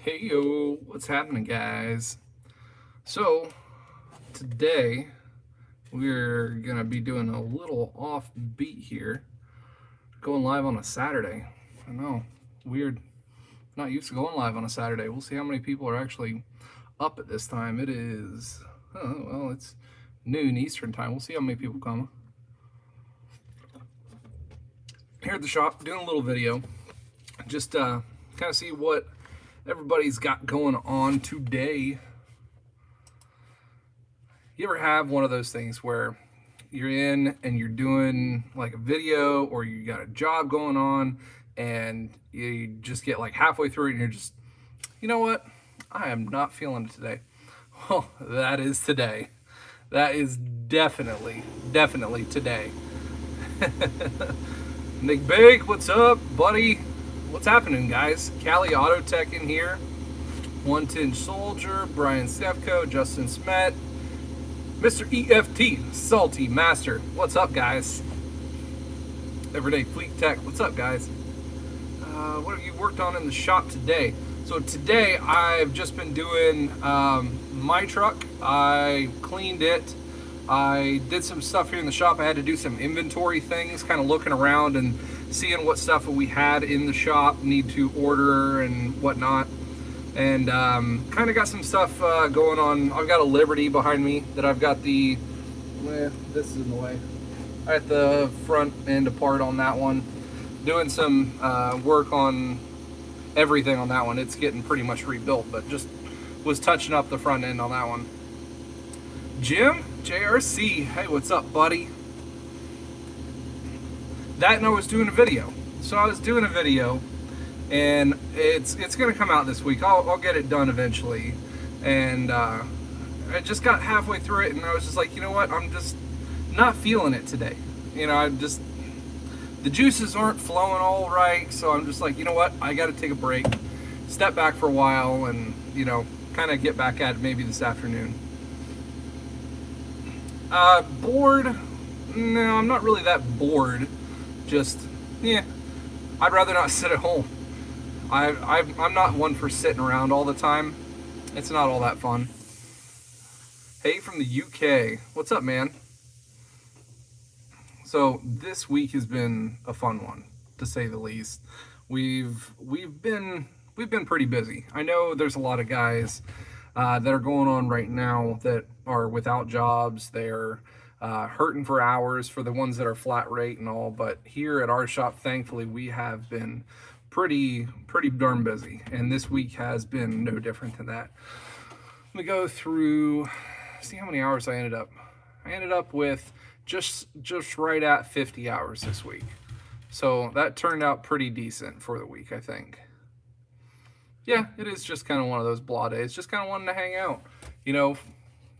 Hey yo, what's happening, guys? So, today we're gonna be doing a little offbeat here, going live on a Saturday. I know, weird, not used to going live on a Saturday. We'll see how many people are actually up at this time. It is, well, it's noon Eastern time. We'll see how many people come. Here at the shop, doing a little video, just kind of see what everybody's got going on today. You ever have one of those things where you're in and you're doing like a video or you got a job going on and you just get like halfway through it and you're just, you know what? I am not feeling it today. Well, that is today. That is definitely today. Nick Bake, what's up, buddy? What's happening, guys? Cali Auto Tech in here. 110 Soldier, Brian Stefko, Justin Smet, Mr. EFT, Salty Master. What's up, guys? Everyday Fleet Tech. What's up, guys? What have you worked on in the shop today? So today I've just been doing my truck. I cleaned it. I did some stuff here in the shop. I had to do some inventory things, kind of looking around and seeing what stuff we had in the shop, need to order and whatnot. And kind of got some stuff going on. I've got a Liberty behind me that I've got the, this is in the way. I got the front end apart on that one. Doing some work on everything on that one. It's getting pretty much rebuilt, but just was touching up the front end on that one. Jim, JRC, hey, what's up, buddy? That and I was doing a video. So I was doing a video, and it's gonna come out this week. I'll get it done eventually. And I just got halfway through it and I was just like, you know what, I'm just not feeling it today. You know, the juices aren't flowing all right, so I'm just like, you know what, I gotta take a break, step back for a while, and, you know, kind of get back at it maybe this afternoon. Bored? No, I'm not really that bored. Just, yeah, I'd rather not sit at home. I'm not one for sitting around all the time. It's not all that fun. Hey, from the UK. What's up, man? So this week has been a fun one, to say the least. We've been pretty busy. I know there's a lot of guys that are going on right now that are without jobs. They're hurting for hours for the ones that are flat rate and all. But here at our shop, thankfully, we have been pretty darn busy, and this week has been no different than that. Let me go through, see how many hours I ended up. I ended up with just right at 50 hours this week. So that turned out pretty decent for the week, I think. Yeah, it is just kind of one of those blah days, just kind of wanting to hang out. You know,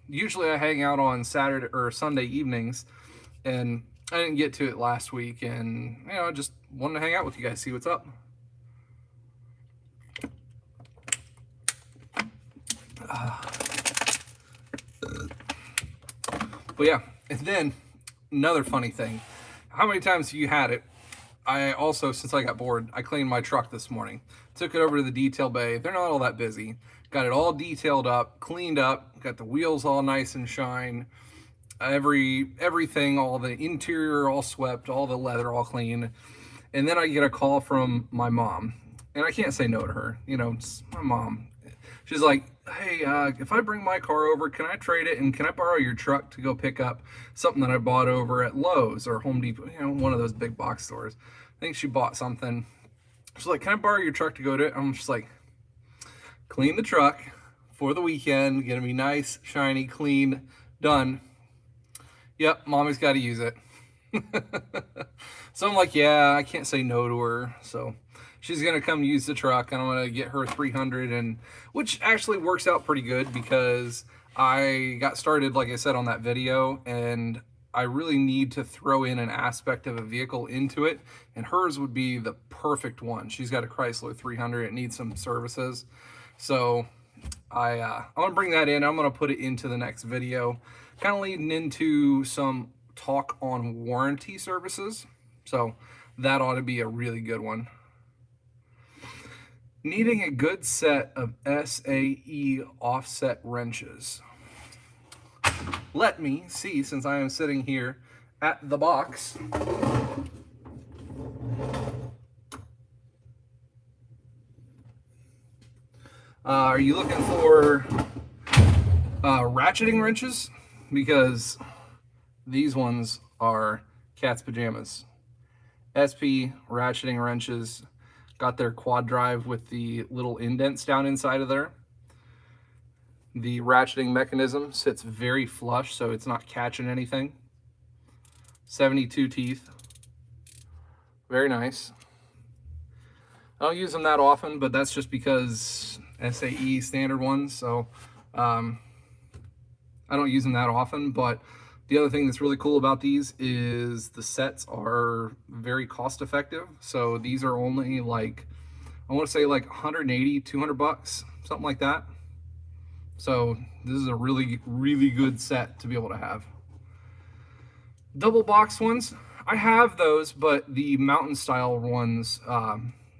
usually I hang out on Saturday or Sunday evenings, and I didn't get to it last week, and, you know, I just wanted to hang out with you guys, see what's up. But yeah, and then another funny thing, how many times have you had it? I also, since I got bored, I cleaned my truck this morning, took it over to the detail bay. They're not all that busy. Got it all detailed up, cleaned up, got the wheels all nice and shine, everything, all the interior all swept, all the leather all clean. And then I get a call from my mom, and I can't say no to her. You know, it's my mom. She's like, hey, if I bring my car over, can I trade it, and can I borrow your truck to go pick up something that I bought over at Lowe's or Home Depot, you know, one of those big box stores. I think she bought something. She's like, can I borrow your truck to go to it? I'm just like, clean the truck for the weekend, gonna be nice, shiny, clean, done. Yep, mommy's got to use it. So I'm like, yeah, I can't say no to her. So she's gonna come use the truck, and I'm gonna get her 300, and which actually works out pretty good because I got started, like I said, on that video, and I really need to throw in an aspect of a vehicle into it, and hers would be the perfect one. She's got a Chrysler 300. It needs some services, so I'm gonna bring that in. I'm gonna put it into the next video, kind of leading into some talk on warranty services. So that ought to be a really good one. Needing a good set of SAE offset wrenches. Let me see, since I am sitting here at the box. Are you looking for ratcheting wrenches? Because these ones are cat's pajamas. SP ratcheting wrenches. Got their quad drive with the little indents down inside of there. The ratcheting mechanism sits very flush, so it's not catching anything. 72 teeth. Very nice. I don't use them that often, but that's just because SAE standard ones, so I don't use them that often. But the other thing that's really cool about these is the sets are very cost effective. So these are only like, I want to say like 180, 200 bucks, something like that. So this is a really, really good set to be able to have. Double box ones, I have those, but the mountain style ones,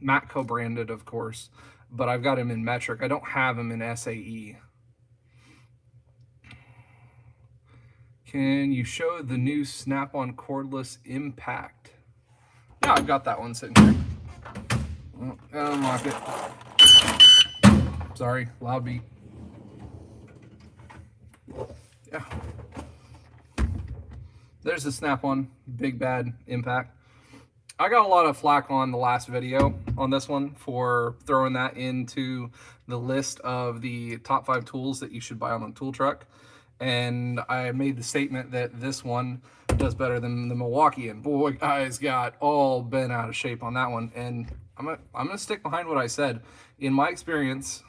Matco branded, of course, but I've got them in metric. I don't have them in SAE. Can you show the new snap-on cordless Impact? Yeah, I've got that one sitting here. Oh, unlock it. Sorry, loud beat. Yeah. There's the snap-on big bad Impact. I got a lot of flack on the last video on this one for throwing that into the list of the top 5 tools that you should buy on the tool truck. And I made the statement that this one does better than the Milwaukee, and boy, guys got all bent out of shape on that one. And I'm gonna stick behind what I said. In my experience,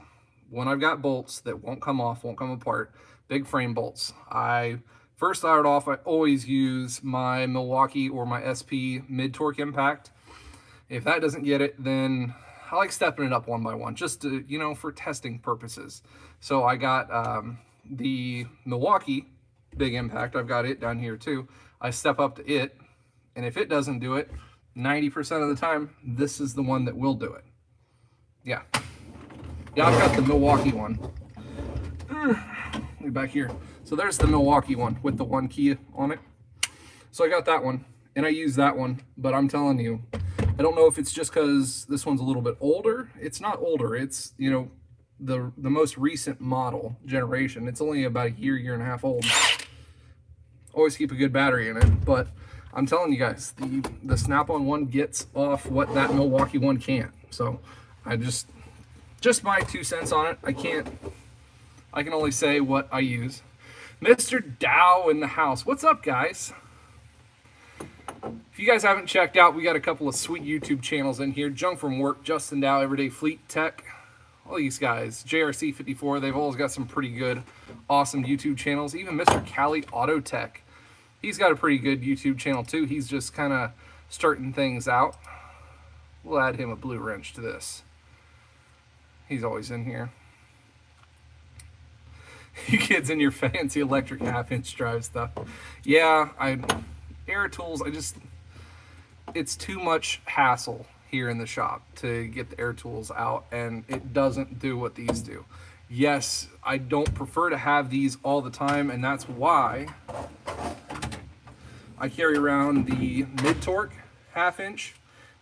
when I've got bolts that won't come off, won't come apart, big frame bolts, I first started off, I always use my Milwaukee or my SP mid-torque Impact. If that doesn't get it, then I like stepping it up one by one, just to, you know, for testing purposes. So I got the Milwaukee big Impact. I've got it down here too. I step up to it, and if it doesn't do it, 90% of the time, this is the one that will do it. Yeah. Yeah, I've got the Milwaukee one. Back here. So there's the Milwaukee one with the 1 key on it. So I got that one, and I use that one, but I'm telling you, I don't know if it's just because this one's a little bit older. It's not older. It's, you know, the most recent model generation. It's only about a year and a half old. Always keep a good battery in it, but I'm telling you guys, the snap-on one gets off what that Milwaukee one can't. So I just my 2 cents on it. I can only say what I use. Mr. Dow in the house. What's up, guys? If you guys haven't checked out, we got a couple of sweet YouTube channels in here. Junk from Work, Justin Dow, Everyday Fleet Tech. All these guys, JRC54, they've always got some pretty good, awesome YouTube channels. Even Mr. Cali Auto Tech, he's got a pretty good YouTube channel too. He's just kind of starting things out. We'll add him a blue wrench to this. He's always in here. You kids in your fancy electric half-inch drive stuff. Yeah, air tools, it's too much hassle here in the shop to get the air tools out, and it doesn't do what these do. Yes, I don't prefer to have these all the time, and that's why I carry around the mid-torque half-inch,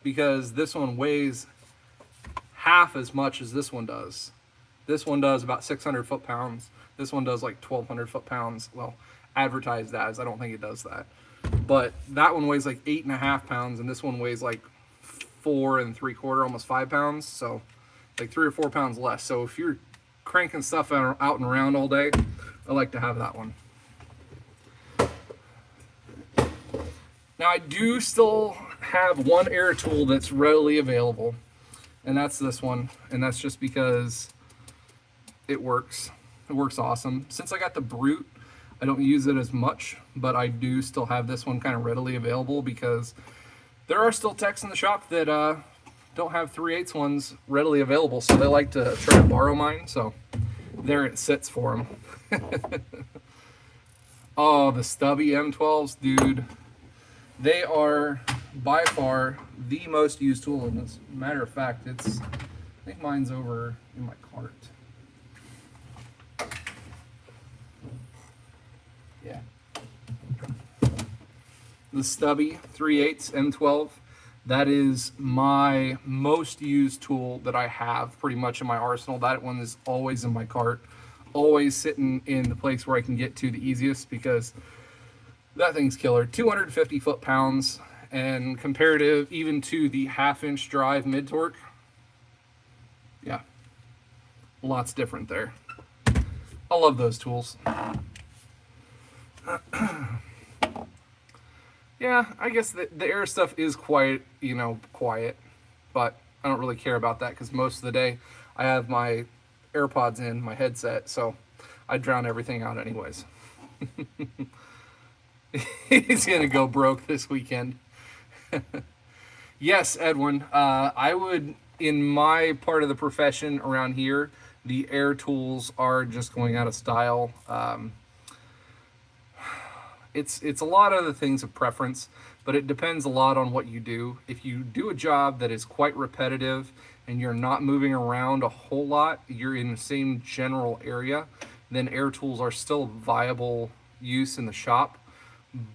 because this one weighs half as much as this one does. This one does about 600 foot-pounds. This one does like 1,200 foot-pounds. Well, advertised as. I don't think it does that. But that one weighs like 8.5 pounds, and this one weighs like 4 3/4, almost 5 pounds. So like 3 or 4 pounds less. So if you're cranking stuff out and around all day, I like to have that one. Now I do still have one air tool that's readily available, and that's this one. And that's just because it works. It works awesome. Since I got the Brute, I don't use it as much, but I do still have this one kind of readily available, because there are still techs in the shop that don't have 3/8 ones readily available, so they like to try to borrow mine. So there it sits for them. Oh, the stubby M12s, dude. They are by far the most used tool in this. Matter of fact, think mine's over in my cart. Yeah. The Stubby 3/8 M12. That is my most used tool that I have pretty much in my arsenal. That one is always in my cart, always sitting in the place where I can get to the easiest, because that thing's killer. 250 foot-pounds, and comparative even to the 1/2-inch drive mid-torque. Yeah, lots different there. I love those tools. Yeah, I guess the air stuff is quiet, quiet, but I don't really care about that because most of the day I have my AirPods in, my headset, so I drown everything out anyways. He's gonna go broke this weekend. Yes, Edwin, I would, in my part of the profession around here, the air tools are just going out of style. It's a lot of the things of preference, but it depends a lot on what you do. If you do a job that is quite repetitive and you're not moving around a whole lot, you're in the same general area, then air tools are still viable use in the shop.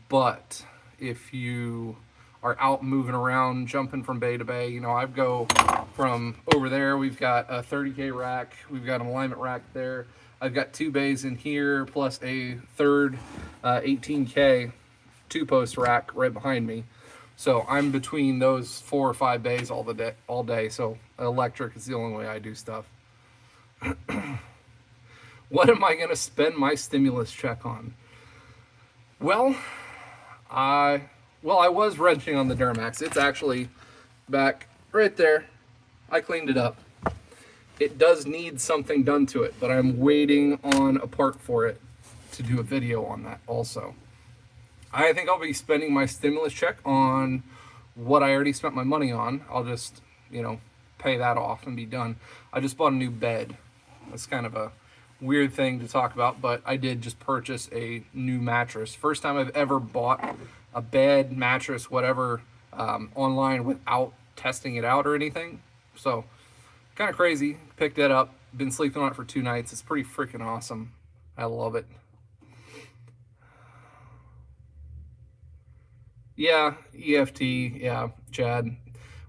But if you are out moving around, jumping from bay to bay, I go from over there, we've got a 30K rack, we've got an alignment rack there, I've got 2 bays in here, plus a third 18K 2-post rack right behind me. So I'm between those 4 or 5 bays all day. So electric is the only way I do stuff. What am I gonna spend my stimulus check on? Well, I was wrenching on the Duramax. It's actually back right there. I cleaned it up. It does need something done to it, but I'm waiting on a part for it to do a video on that also. I think I'll be spending my stimulus check on what I already spent my money on. I'll just, pay that off and be done. I just bought a new bed. That's kind of a weird thing to talk about, but I did just purchase a new mattress. First time I've ever bought a bed, mattress, whatever, online without testing it out or anything. So kind of crazy. Picked it up. Been sleeping on it for 2 nights. It's pretty freaking awesome. I love it. Yeah, EFT. Yeah, Chad.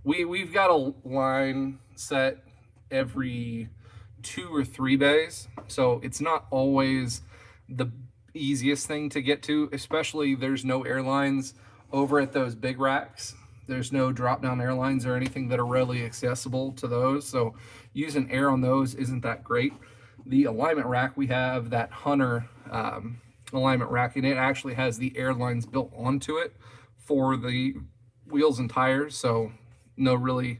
We've got a line set every 2 or 3 bays, so it's not always the easiest thing to get to. Especially there's no airlines over at those big racks. There's no drop-down airlines or anything that are readily accessible to those, so using air on those isn't that great. The alignment rack, we have that Hunter alignment rack, and it actually has the airlines built onto it for the wheels and tires, so no really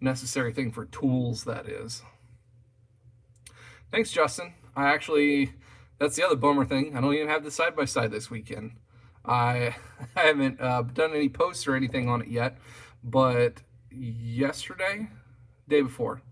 necessary thing for tools, that is. Thanks, Justin. That's the other bummer thing. I don't even have the side-by-side this weekend. I haven't done any posts or anything on it yet, but day before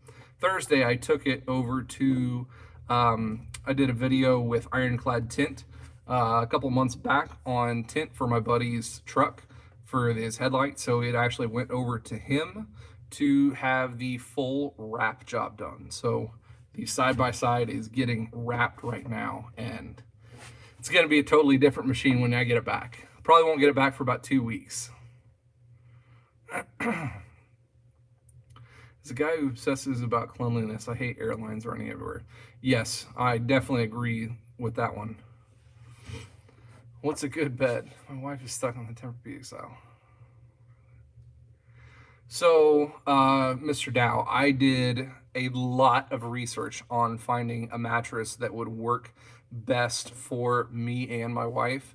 Thursday, I took it over to, I did a video with Ironclad Tint a couple months back on tint for my buddy's truck for his headlights. So it actually went over to him to have the full wrap job done. So the side-by-side is getting wrapped right now, and it's going to be a totally different machine when I get it back. Probably won't get it back for about 2 weeks. As a guy who obsesses about cleanliness, I hate airlines running everywhere. Yes, I definitely agree with that one. What's a good bed? My wife is stuck on the Tempur-Pedic style. So, Mr. Dow, I did a lot of research on finding a mattress that would work best for me and my wife.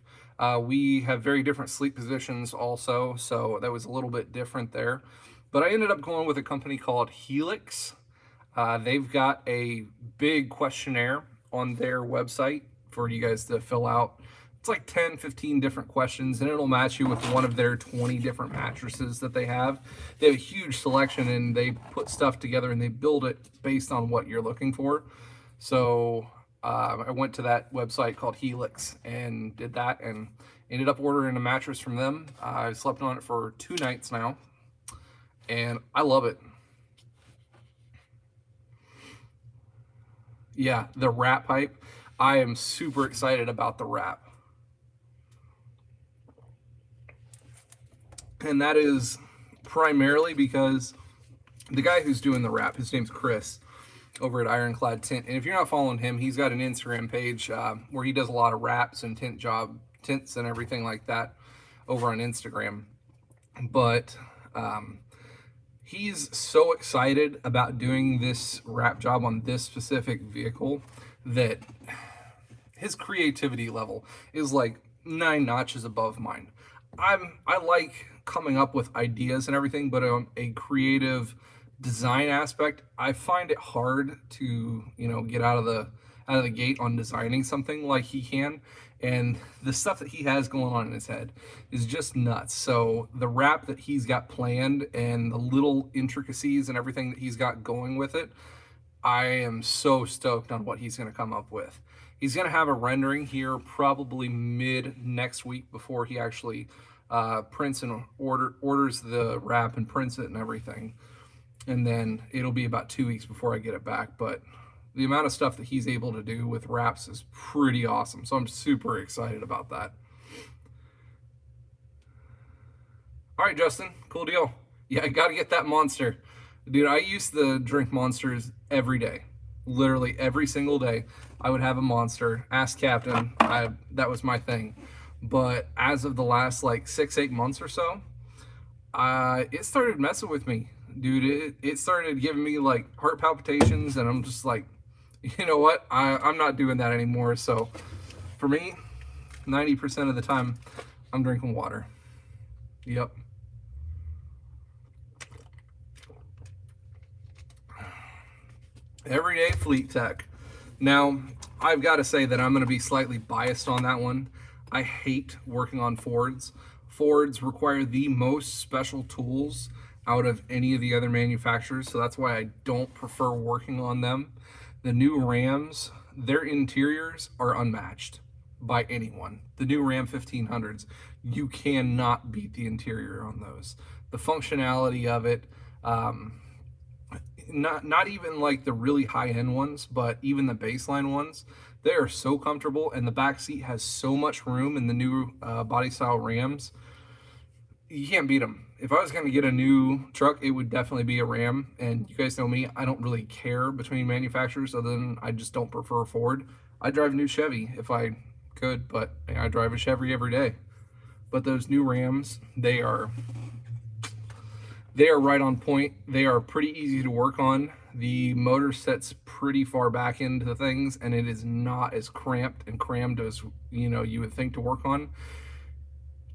We have very different sleep positions also, so that was a little bit different there. But I ended up going with a company called Helix. They've got a big questionnaire on their website for you guys to fill out. It's like 10, 15 different questions, and it'll match you with one of their 20 different mattresses that they have. They have a huge selection, and they put stuff together, and they build it based on what you're looking for. So I went to that website called Helix and did that, and ended up ordering a mattress from them. I slept on it for 2 nights now, and I love it. Yeah, the wrap hype. I am super excited about the wrap. And that is primarily because the guy who's doing the wrap, his name's Chris over at Ironclad Tint. And if you're not following him, he's got an Instagram page where he does a lot of wraps and tints and everything like that over on Instagram. But he's so excited about doing this wrap job on this specific vehicle that his creativity level is like 9 notches above mine. I like coming up with ideas and everything, but on a creative design aspect, I find it hard to, get out of the gate on designing something like he can. And the stuff that he has going on in his head is just nuts. So the wrap that he's got planned and the little intricacies and everything that he's got going with it, I am so stoked on what he's going to come up with. He's going to have a rendering here probably mid next week before he actually prints and orders the wrap and prints it and everything. And then it'll be about 2 weeks before I get it back. But the amount of stuff that he's able to do with wraps is pretty awesome. So I'm super excited about that. All right, Justin, cool deal. Yeah, I got to get that Monster. Dude, I used to drink Monsters every day. Literally every single day. I would have a Monster. Ask Captain. That was my thing. But as of the last like 6-8 months or so, it started messing with me. Dude, it started giving me like heart palpitations, and I'm just like, you know what? I'm not doing that anymore. So for me, 90% of the time, I'm drinking water. Yep. Everyday Fleet Tech. Now, I've got to say that I'm going to be slightly biased on that one. I hate working on Fords. Fords require the most special tools out of any of the other manufacturers, so that's why I don't prefer working on them. The new Rams, their interiors are unmatched by anyone. The new Ram 1500s, you cannot beat the interior on those. The functionality of it, not even like the really high-end ones, but even the baseline ones, they are so comfortable, and the back seat has so much room in the new body style Rams. You can't beat them. If I was going to get a new truck, it would definitely be a Ram. And you guys know me, I don't really care between manufacturers, other than I just don't prefer Ford. I drive a new Chevy if I could, but I drive a Chevy every day. But those new Rams, they are right on point. They are pretty easy to work on. The motor sets pretty far back into the things, and it is not as cramped and crammed as you would think to work on.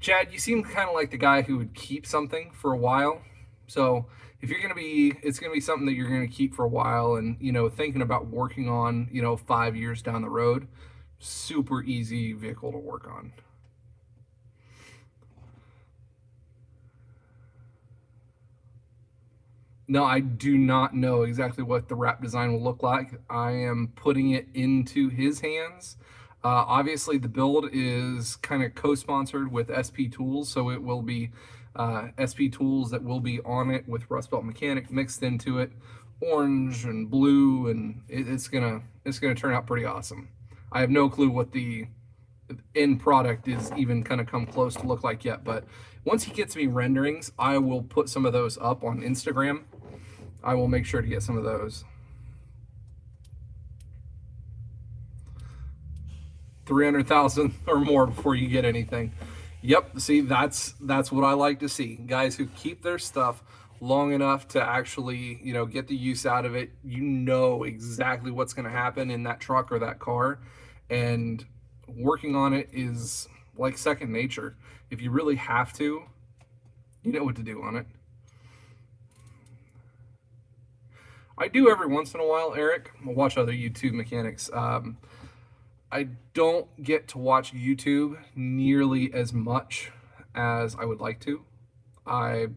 Chad, you seem kind of like the guy who would keep something for a while. So if you're it's gonna be something that you're gonna keep for a while, and thinking about working on 5 years down the road, super easy vehicle to work on. No, I do not know exactly what the wrap design will look like. I am putting it into his hands. Obviously, the build is kind of co-sponsored with SP Tools, so it will be SP Tools that will be on it with Rustbelt Mechanic mixed into it, orange and blue, and it's gonna turn out pretty awesome. I have no clue what the end product is even gonna come close to look like yet, but once he gets me renderings, I will put some of those up on Instagram. I will make sure to get some of those. 300,000 or more before you get anything. Yep, see, that's what I like to see. Guys who keep their stuff long enough to actually, get the use out of it. You know exactly what's going to happen in that truck or that car, and working on it is like second nature. If you really have to, you know what to do on it. I do every once in a while, Eric. I'll watch other YouTube mechanics. I don't get to watch YouTube nearly as much as I would like to. I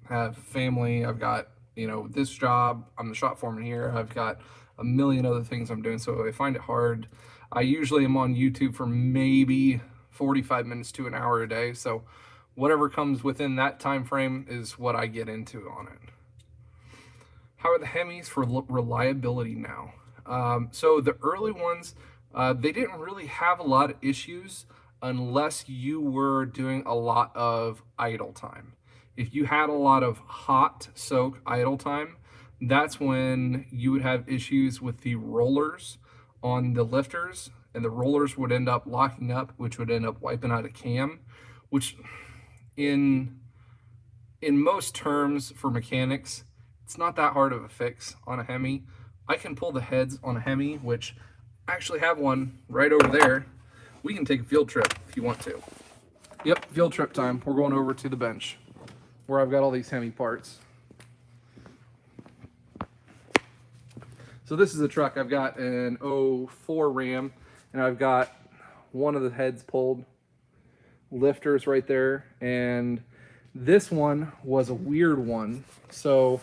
have family. I've got, this job. I'm the shop foreman here. I've got a million other things I'm doing, so I find it hard. I usually am on YouTube for maybe 45 minutes to an hour a day, so whatever comes within that time frame is what I get into on it. How are the Hemis for reliability now? So the early ones, they didn't really have a lot of issues unless you were doing a lot of idle time. If you had a lot of hot soak idle time, that's when you would have issues with the rollers on the lifters, and the rollers would end up locking up, which would end up wiping out a cam, which in most terms for mechanics, it's not that hard of a fix on a Hemi. I can pull the heads on a Hemi, which I actually have one right over there. We can take a field trip if you want to. Yep, field trip time. We're going over to the bench where I've got all these Hemi parts. So this is a truck. I've got an '04 Ram, and I've got one of the heads pulled, lifters right there, and this one was a weird one. So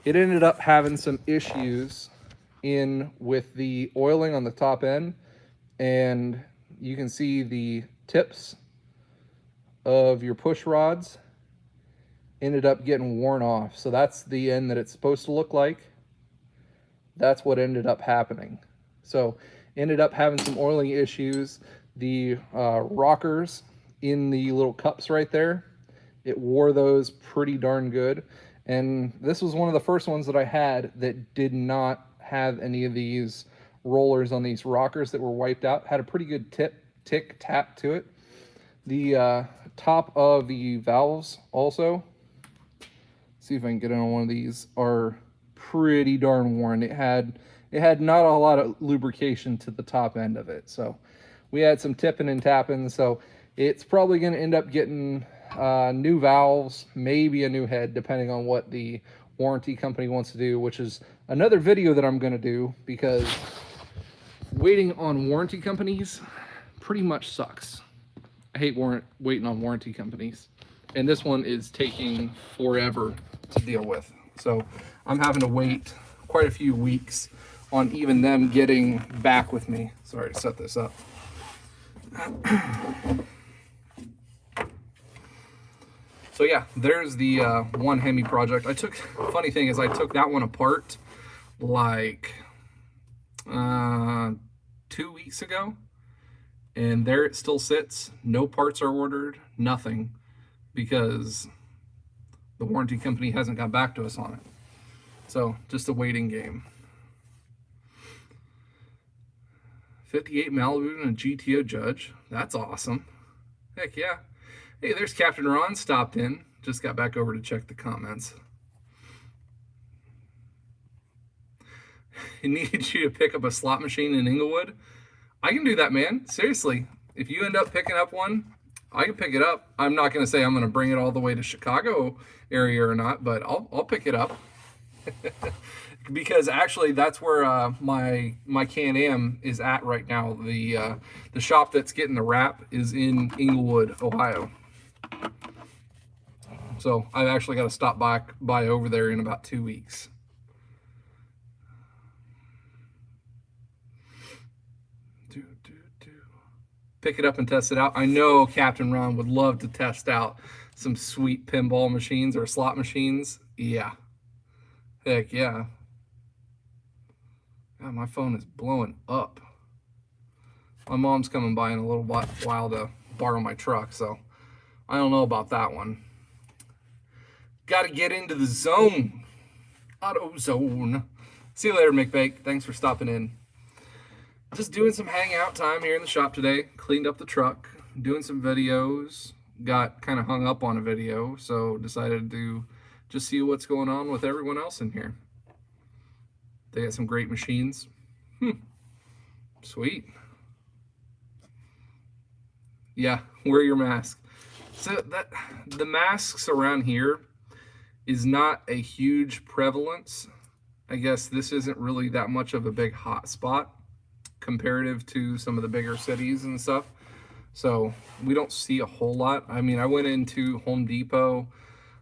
it ended up having some issues with the oiling on the top end, and you can see the tips of your push rods ended up getting worn off. So that's the end that it's supposed to look like. That's what ended up happening. So ended up having some oiling issues. The rockers in the little cups right there, it wore those pretty darn good. And this was one of the first ones that I had that did not have any of these rollers on these rockers that were wiped out. Had a pretty good tick tap to it. The top of the valves also, see if I can get in on one of these, are pretty darn worn. It had not a lot of lubrication to the top end of it, so we had some tipping and tapping. So it's probably going to end up getting new valves, maybe a new head, depending on what the warranty company wants to do, which is another video that I'm going to do, because waiting on warranty companies pretty much sucks. I hate waiting on warranty companies, and this one is taking forever to deal with. So I'm having to wait quite a few weeks on even them getting back with me. Sorry to set this up. So yeah, there's the one Hemi project. Funny thing is I took that one apart like 2 weeks ago, and there it still sits. No parts are ordered, nothing, because the warranty company hasn't got back to us on it. So just a waiting game. 58 Malibu and a GTO Judge. That's awesome. Heck yeah. Hey, there's Captain Ron, stopped in. Just got back over to check the comments. He needed you to pick up a slot machine in Inglewood. I can do that, man. Seriously. If you end up picking up one, I can pick it up. I'm not going to say I'm going to bring it all the way to Chicago area or not, but I'll pick it up. Because actually that's where my Can-Am is at right now. The shop that's getting the wrap is in Inglewood, Ohio. So I've actually got to stop by over there in about 2 weeks. Pick it up and test it out. I know Captain Ron would love to test out some sweet pinball machines or slot machines. Yeah. Heck yeah. God, my phone is blowing up. My mom's coming by in a little while to borrow my truck, so I don't know about that one. Got to get into the zone. Auto zone. See you later, McBake. Thanks for stopping in. Just doing some hangout time here in the shop today. Cleaned up the truck, doing some videos. Got kind of hung up on a video, so decided to just see what's going on with everyone else in here. They got some great machines. Sweet. Yeah, wear your mask. So the masks around here is not a huge prevalence. I guess this isn't really that much of a big hot spot comparative to some of the bigger cities and stuff. So we don't see a whole lot. I mean, I went into Home Depot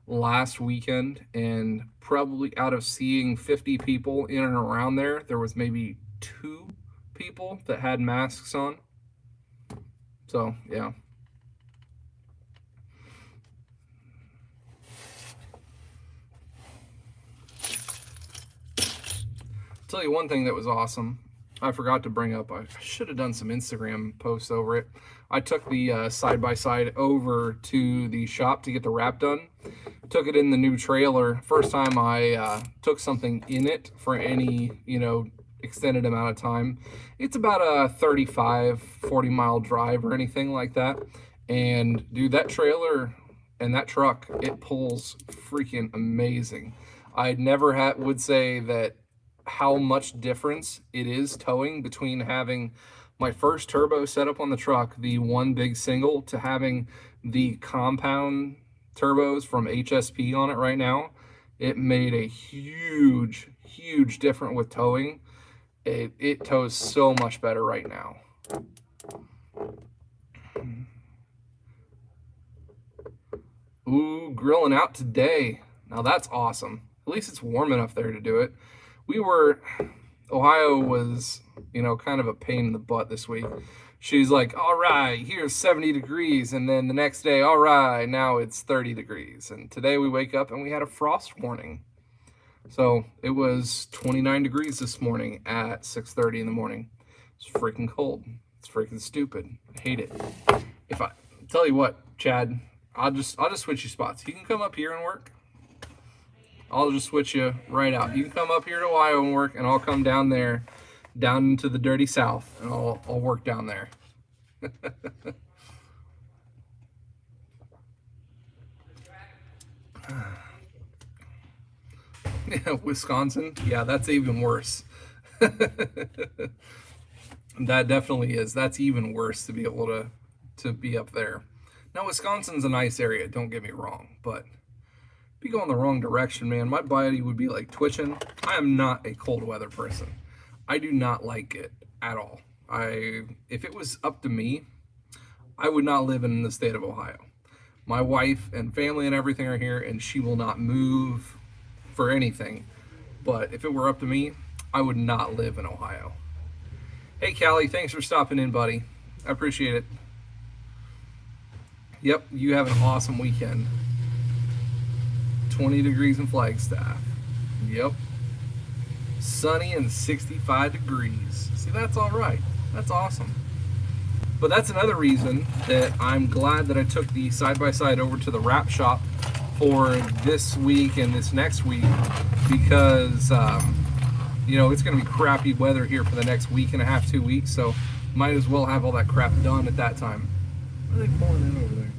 last weekend, and probably out of seeing 50 people in and around there, there was maybe 2 people that had masks on. So yeah. Tell you one thing that was awesome. I forgot to bring up. I should have done some Instagram posts over it. I took the side by side over to the shop to get the wrap done. Took it in the new trailer. First time I took something in it for any extended amount of time. It's about a 35-40 mile drive or anything like that. And dude, that trailer and that truck, it pulls freaking amazing. I never would say that how much difference it is towing between having my first turbo set up on the truck, the one big single, to having the compound turbos from HSP on it right now. It made a huge difference with towing. It tows so much better right now. Ooh, grilling out today. Now that's awesome. At least it's warm enough there to do it. Ohio was, kind of a pain in the butt this week. She's like, all right, here's 70 degrees. And then the next day, all right, now it's 30 degrees. And today we wake up and we had a frost warning. So it was 29 degrees this morning at 6:30 in the morning. It's freaking cold. It's freaking stupid. I hate it. Tell you what, Chad, I'll just switch you spots. You can come up here and work. I'll just switch you right out. You can come up here to Ohio and work, and I'll come down there, down into the dirty South, and I'll work down there. Yeah, Wisconsin. Yeah, that's even worse. That definitely is. That's even worse to be able to be up there. Now, Wisconsin's a nice area, don't get me wrong, but if you go in the wrong direction, man, my body would be like twitching. I am not a cold weather person. I do not like it at all. If it was up to me, I would not live in the state of Ohio. My wife and family and everything are here, and she will not move for anything. But if it were up to me, I would not live in Ohio. Hey, Callie, thanks for stopping in, buddy. I appreciate it. Yep, you have an awesome weekend. 20 degrees in Flagstaff. Yep. Sunny and 65 degrees. See, that's all right. That's awesome. But that's another reason that I'm glad that I took the side-by-side over to the wrap shop for this week and this next week, because it's going to be crappy weather here for the next week and a half, 2 weeks, so might as well have all that crap done at that time. What are they pulling in over there?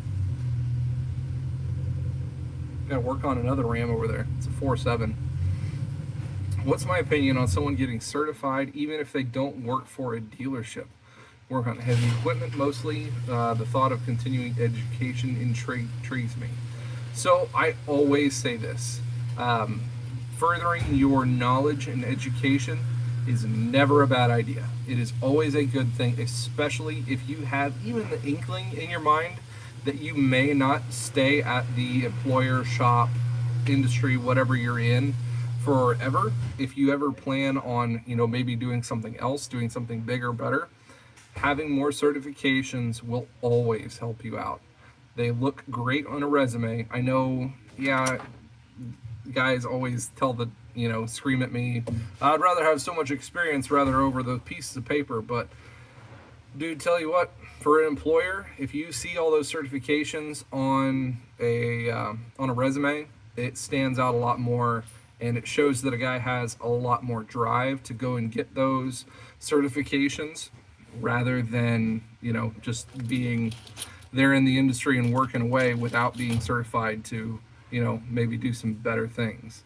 Got to work on another Ram over there. It's a 4.7. What's my opinion on someone getting certified even if they don't work for a dealership? Work on heavy equipment mostly. The thought of continuing education intrigues me. So I always say this. Furthering your knowledge and education is never a bad idea. It is always a good thing, especially if you have even the inkling in your mind that you may not stay at the employer, shop, industry, whatever you're in forever. If you ever plan on, maybe doing something else, doing something bigger, better, having more certifications will always help you out. They look great on a resume. I know, guys always scream at me, I'd rather have so much experience rather over those pieces of paper, but dude, tell you what, for an employer, if you see all those certifications on a resume, it stands out a lot more, and it shows that a guy has a lot more drive to go and get those certifications rather than, just being there in the industry and working away without being certified to, maybe do some better things.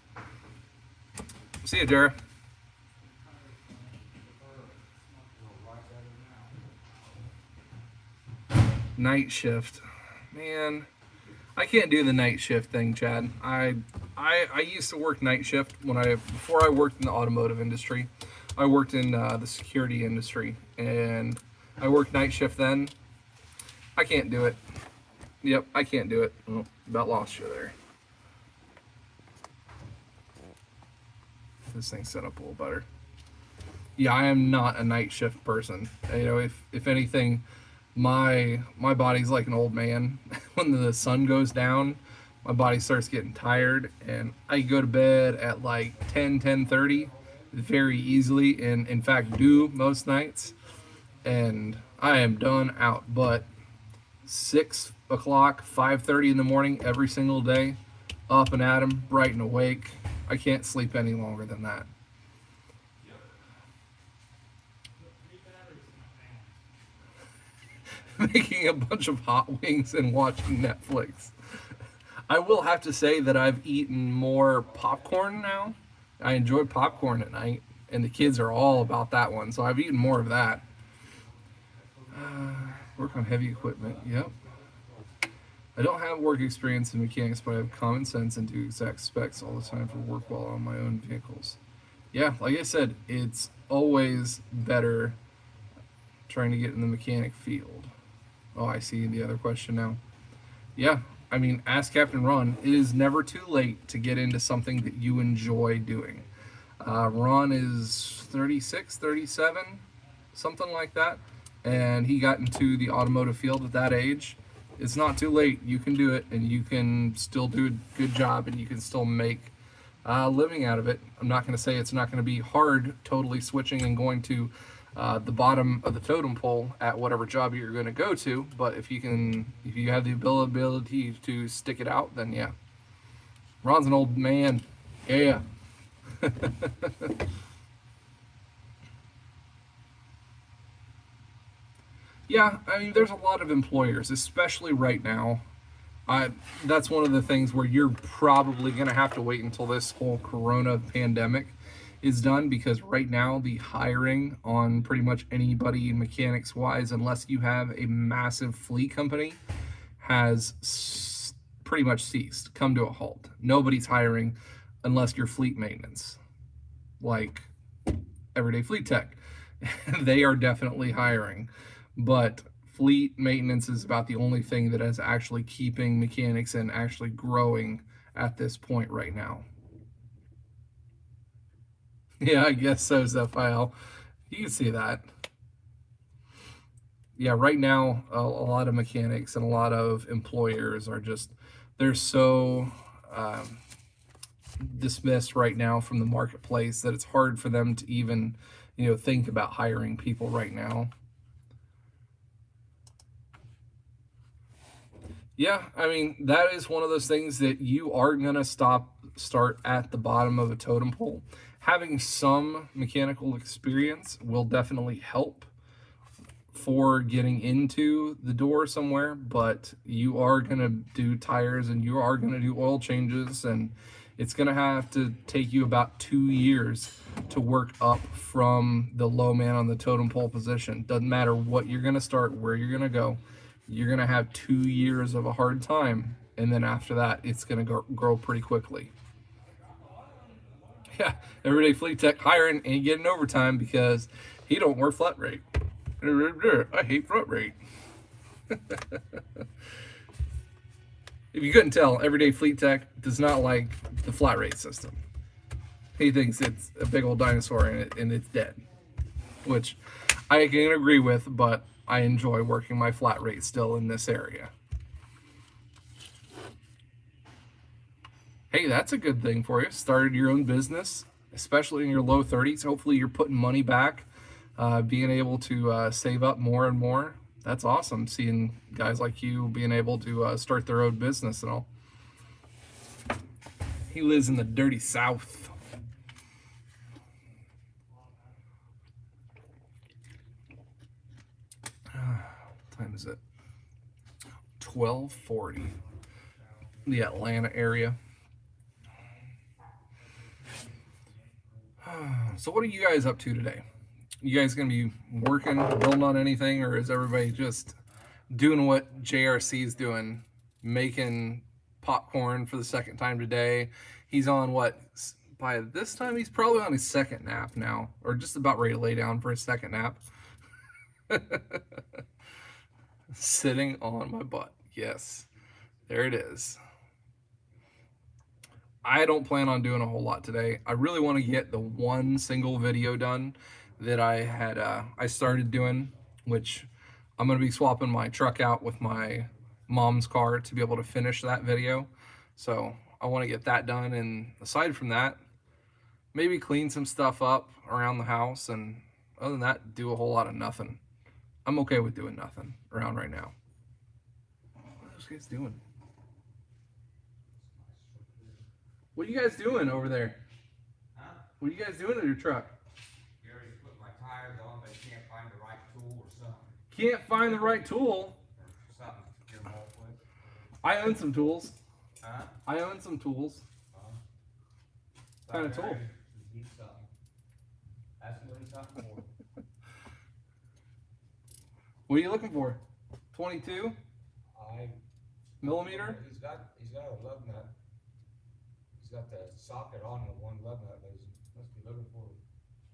See you, Jared. Night shift, man, I can't do the night shift thing, Chad. I used to work night shift before I worked in the automotive industry. I worked in the security industry, and I worked night shift then. I can't do it. Yep, I can't do it. Oh, about lost you there. This thing's set up a little better. Yeah, I am not a night shift person. If anything, my body's like an old man. When the sun goes down, my body starts getting tired, and I go to bed at like 10:30. very easily, and in fact do most nights. And I am done out. But 6 o'clock, 5:30 in the morning every single day, up and at 'em, bright and awake. I can't sleep any longer than that. Making a bunch of hot wings and watching Netflix. I will have to say that I've eaten more popcorn now. I enjoy popcorn at night, and the kids are all about that one, so I've eaten more of that. Work on heavy equipment, yep. I don't have work experience in mechanics, but I have common sense and do exact specs all the time for work while on my own vehicles. Yeah, like I said, it's always better trying to get in the mechanic field. Oh, I see the other question now. Yeah, I mean, ask Captain Ron. It is never too late to get into something that you enjoy doing. Ron is 36, 37, something like that. And he got into the automotive field at that age. It's not too late. You can do it, and you can still do a good job, and you can still make a living out of it. I'm not going to say it's not going to be hard totally switching and going to the bottom of the totem pole at whatever job you're going to go to, but if you have the ability to stick it out, then yeah. Ron's an old man. Yeah. Yeah, I mean, there's a lot of employers, especially right now. That's one of the things where you're probably going to have to wait until this whole corona pandemic is done, because right now the hiring on pretty much anybody mechanics wise, unless you have a massive fleet company, has pretty much ceased, come to a halt. Nobody's hiring unless you're fleet maintenance, like Everyday Fleet Tech. They are definitely hiring. But fleet maintenance is about the only thing that is actually keeping mechanics and actually growing at this point right now. Yeah, I guess so, Zephiel. You can see that. Yeah, right now, a lot of mechanics and a lot of employers are just, they're so dismissed right now from the marketplace that it's hard for them to even, think about hiring people right now. Yeah, I mean, that is one of those things that you are going to start at the bottom of a totem pole. Having some mechanical experience will definitely help for getting into the door somewhere, but you are going to do tires and you are going to do oil changes, and it's going to have to take you about 2 years to work up from the low man on the totem pole position. Doesn't matter what you're going to start, where you're going to go. You're going to have 2 years of a hard time, and then after that, it's going to grow pretty quickly. Yeah, Everyday Fleet Tech hiring ain't getting overtime because he don't work flat rate. I hate flat rate. If you couldn't tell, Everyday Fleet Tech does not like the flat rate system. He thinks it's a big old dinosaur and it's dead, which I can agree with, but I enjoy working my flat rate still in this area. Hey, that's a good thing for you. Started your own business, especially in your low 30s. Hopefully you're putting money back, being able to save up more and more. That's awesome, seeing guys like you being able to start their own business and all. He lives in the dirty South. What time is it? 12:40. The Atlanta area. So what are you guys up to today? You guys gonna be working, building on anything, or is everybody just doing what JRC's doing, making popcorn for the second time today? He's on what? By this time, he's probably on his second nap now, or just about ready to lay down for his second nap. Sitting on my butt. Yes, there it is. I don't plan on doing a whole lot today. I really want to get the one single video done that I started doing, which I'm going to be swapping my truck out with my mom's car to be able to finish that video. So I want to get that done. And aside from that, maybe clean some stuff up around the house, and other than that, do a whole lot of nothing. I'm okay with doing nothing around right now. What are those guys doing? What are you guys doing over there? Huh? What are you guys doing in your truck? Gary's put my tires on, but he can't find the right tool or something. Can't find the right tool. Or something to get him off with. I own some tools. Huh? I own some tools. What kind of tool? He needs something. Ask him what he's something for. What are you looking for? 22 millimeter? He's got a lug nut. He's got the socket on the one lug nut, but he must be looking for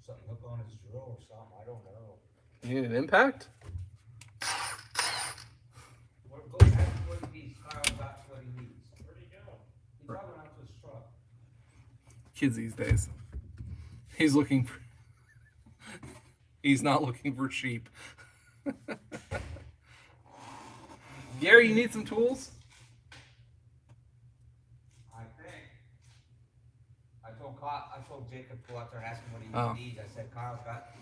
something hook on his drill or something. I don't know. You need an impact? Go ask him what he needs. Kyle got what he needs. Where'd he go? He's driving out to his truck. Kids these days. He's looking for... He's not looking for sheep. Gary, you need some tools? I think. I told Jacob to go out there and ask him what he needs. I said, Kyle's got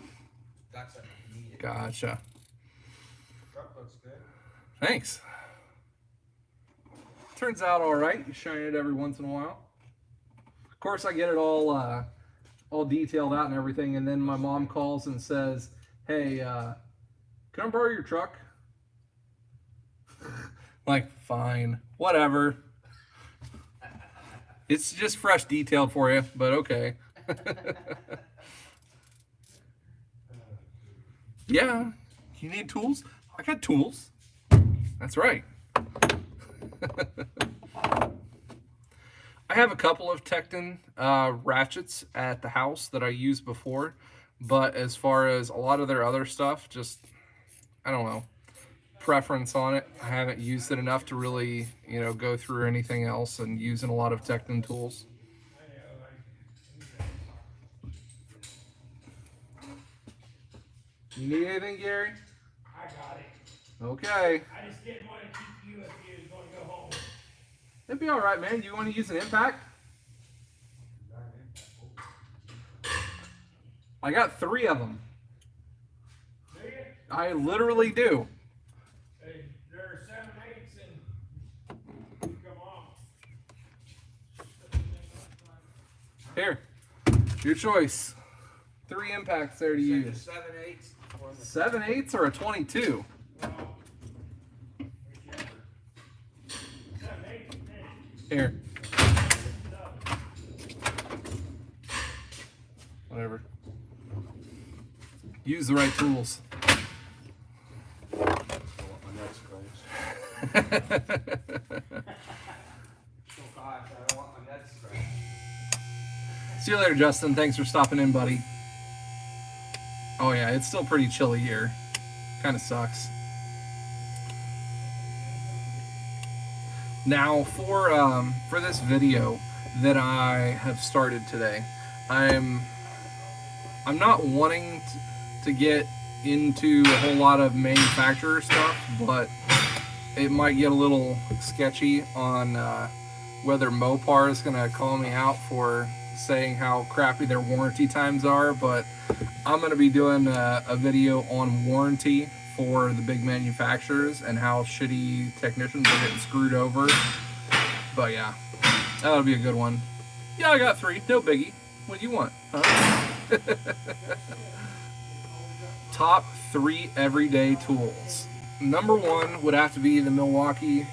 something he needed. Gotcha. Truck looks good. Thanks. Turns out all right. You shine it every once in a while. Of course, I get it all detailed out and everything, and then my mom calls and says, "Hey, can I borrow your truck?" Like, fine, whatever. It's just fresh detailed for you, but okay. Yeah, you need tools? I got tools. That's right. I have a couple of Tekton ratchets at the house that I used before, but as far as a lot of their other stuff, just, I don't know, preference on it. I haven't used it enough to really, go through anything else, and using a lot of Tekton tools. You need anything, Gary? I got it. Okay. I just didn't want to keep you if you was going to go home. It'd be all right, man. You want to use an impact? I got 3 of them. Do you? I literally do. There are 7/8 and come on. Here, your choice. 3 impacts there to use. 7/8. 7/8 or a 22? Well, whichever. 7/8 is Here. Whatever. Use the right tools. See you later, Justin. Thanks for stopping in, buddy. Oh yeah, it's still pretty chilly here. Kind of sucks. Now, for this video that I have started today, I'm not wanting to get into a whole lot of manufacturer stuff, but it might get a little sketchy on whether Mopar is going to call me out for saying how crappy their warranty times are, but I'm going to be doing a video on warranty for the big manufacturers and how shitty technicians are getting screwed over. But yeah, that'll be a good one. Yeah, I got 3, no biggie. What do you want, huh? Top 3 everyday tools. Number 1 would have to be the Milwaukee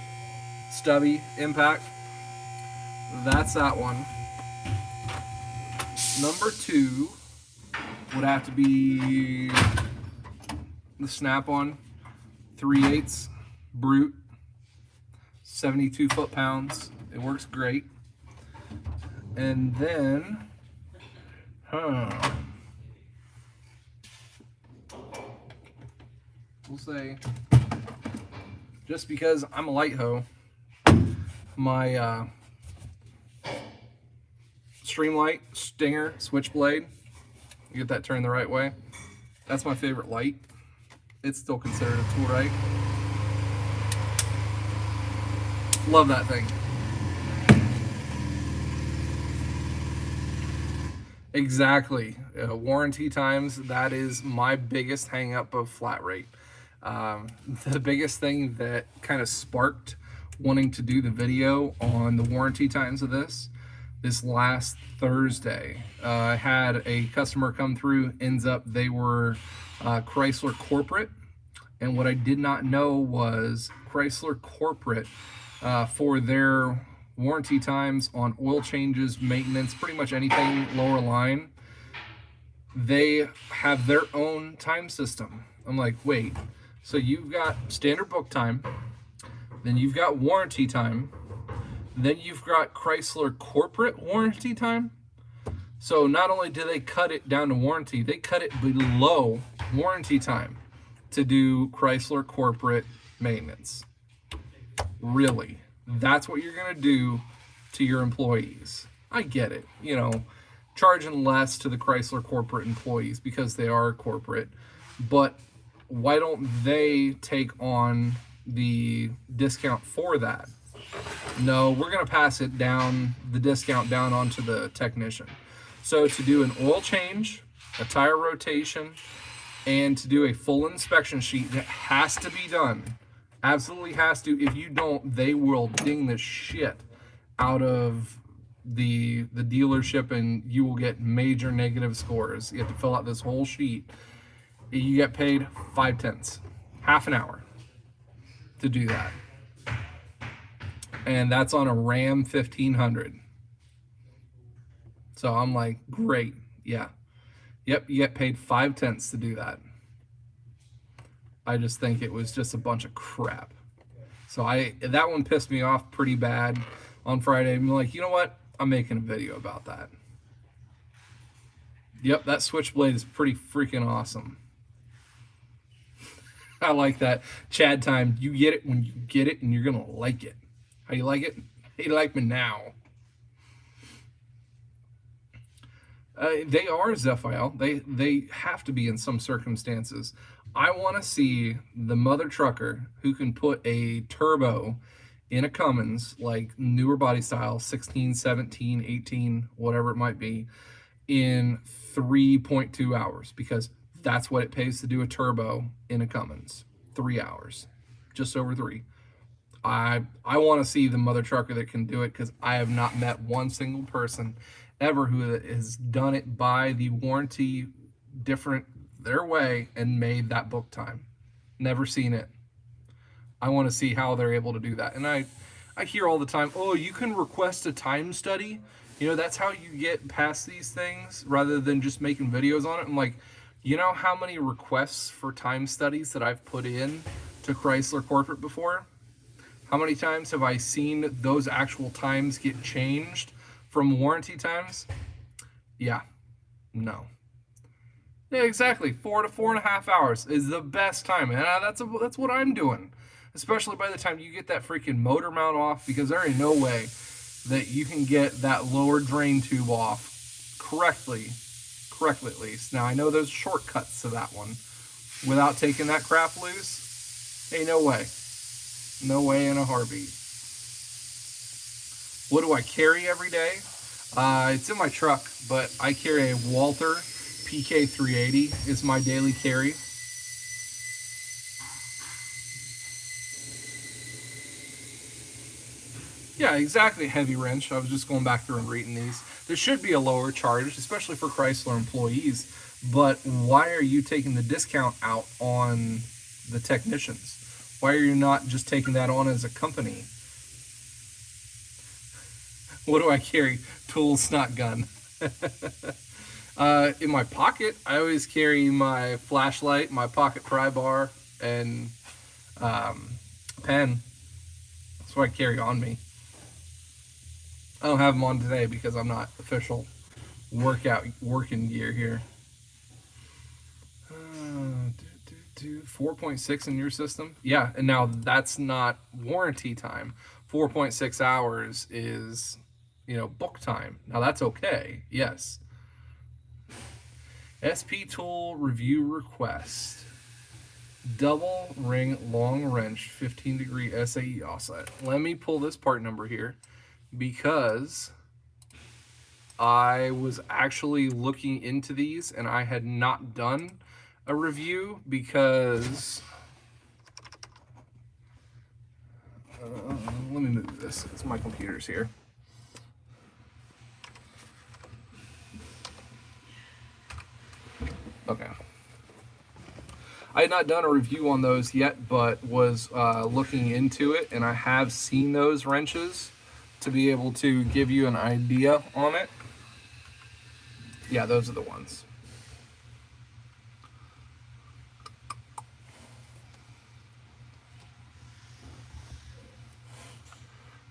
stubby impact. That's that one. Number 2 would have to be the Snap-on 3/8 Brute, 72 foot-pounds. It works great. And then, we'll say, just because I'm a light hoe, my Streamlight Stinger Switchblade, you get that turned the right way. That's my favorite light. It's still considered a tool, right? Love that thing. Exactly. Warranty times, that is my biggest hang up of flat rate. The biggest thing that kind of sparked wanting to do the video on the warranty times of this last Thursday. I had a customer come through, ends up they were Chrysler Corporate. And what I did not know was Chrysler Corporate, for their warranty times on oil changes, maintenance, pretty much anything lower line, they have their own time system. I'm like, wait, so you've got standard book time, then you've got warranty time, then you've got Chrysler Corporate warranty time? So not only do they cut it down to warranty, they cut it below warranty time to do Chrysler Corporate maintenance. Really? That's what you're going to do to your employees. I get it, you know, charging less to the Chrysler Corporate employees because they are corporate, but why don't they take on the discount for that? No, we're going to pass it down, the discount down onto the technician. So to do an oil change, a tire rotation, and to do a full inspection sheet that has to be done, absolutely has to. If you don't, they will ding the shit out of the dealership, and you will get major negative scores. You have to fill out this whole sheet. You get paid 5/10, half an hour to do that, and that's on a Ram 1500. So I'm like, great, yeah, yep, you get paid 5/10 to do that. I just think it was just a bunch of crap. So that one pissed me off pretty bad on Friday. I'm like, you know what? I'm making a video about that. Yep, that switchblade is pretty freaking awesome. I like that. Chad time, you get it when you get it, and you're going to like it. How you like it? You like me now. They are Zephyl. They have to be in some circumstances. I want to see the mother trucker who can put a turbo in a Cummins, like newer body style, 16, 17, 18, whatever it might be, in 3.2 hours, because that's what it pays to do a turbo in a Cummins. 3 hours, just over 3. I want to see the mother trucker that can do it, because I have not met one single person ever who has done it by the warranty different their way and made that book time. Never seen it. I want to see how they're able to do that. And I hear all the time, oh, you can request a time study. You know, that's how you get past these things rather than just making videos on it. I'm like, you know how many requests for time studies that I've put in to Chrysler Corporate before? How many times have I seen those actual times get changed from warranty times? Yeah, no. Yeah, exactly. 4 to 4.5 hours is the best time, and that's what I'm doing. Especially by the time you get that freaking motor mount off, because there ain't no way that you can get that lower drain tube off correctly at least. Now I know there's shortcuts to that one without taking that crap loose. Ain't no way. No way in a heartbeat. What do I carry every day? It's in my truck, but I carry a Walter PK380 is my daily carry. Yeah, exactly, heavy wrench. I was just going back through and reading these. There should be a lower charge, especially for Chrysler employees, but why are you taking the discount out on the technicians? Why are you not just taking that on as a company? What do I carry? Tools, not gun. In my pocket, I always carry my flashlight, my pocket pry bar, and pen. That's what I carry on me. I don't have them on today because I'm not official working gear here. 4.6 in your system? Yeah, and now that's not warranty time. 4.6 hours is, book time. Now that's okay, yes. SP tool review request. Double ring long wrench 15 degree SAE offset. Let me pull this part number here because I was actually looking into these and I had not done a review because let me move this. It's my computer's here. Okay. I had not done a review on those yet, but was looking into it, and I have seen those wrenches to be able to give you an idea on it. Yeah, those are the ones.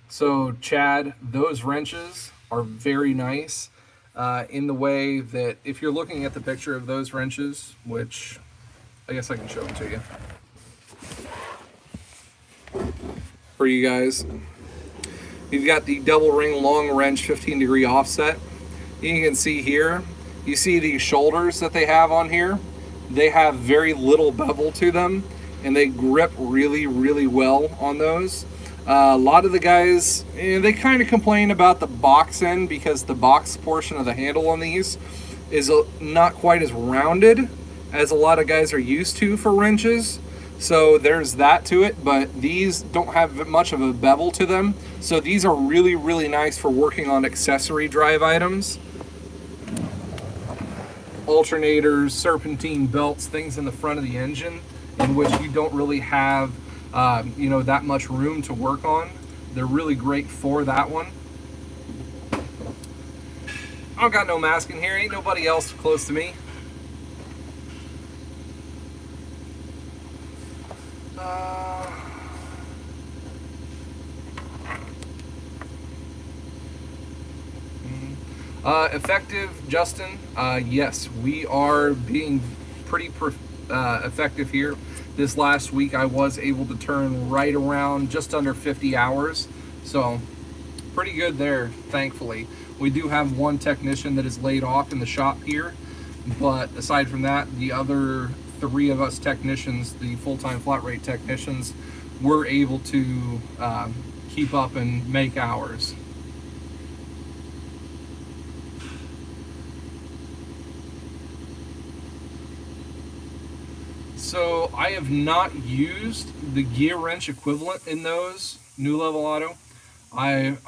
So, Chad, those wrenches are very nice in the way that if you're looking at the picture of those wrenches, which I guess I can show them to you for you guys. You've got the double ring long wrench 15-degree offset. You can see here, you see these shoulders that they have on here. They have very little bevel to them, and they grip really, really well on those. A lot of the guys, they kind of complain about the box end because the box portion of the handle on these is not quite as rounded as a lot of guys are used to for wrenches. So there's that to it, but these don't have much of a bevel to them. So these are really, really nice for working on accessory drive items. Alternators, serpentine belts, things in the front of the engine in which you don't really have that much room to work on. They're really great for that one. I don't got no mask in here. Ain't nobody else close to me. Effective, Justin. Yes, we are being pretty effective here. This last week I was able to turn right around just under 50 hours. So pretty good there, thankfully. We do have one technician that is laid off in the shop here, but aside from that, the other 3 of us technicians, the full-time flat rate technicians, were able to keep up and make hours. So I have not used the gear wrench equivalent in those New Level Auto. I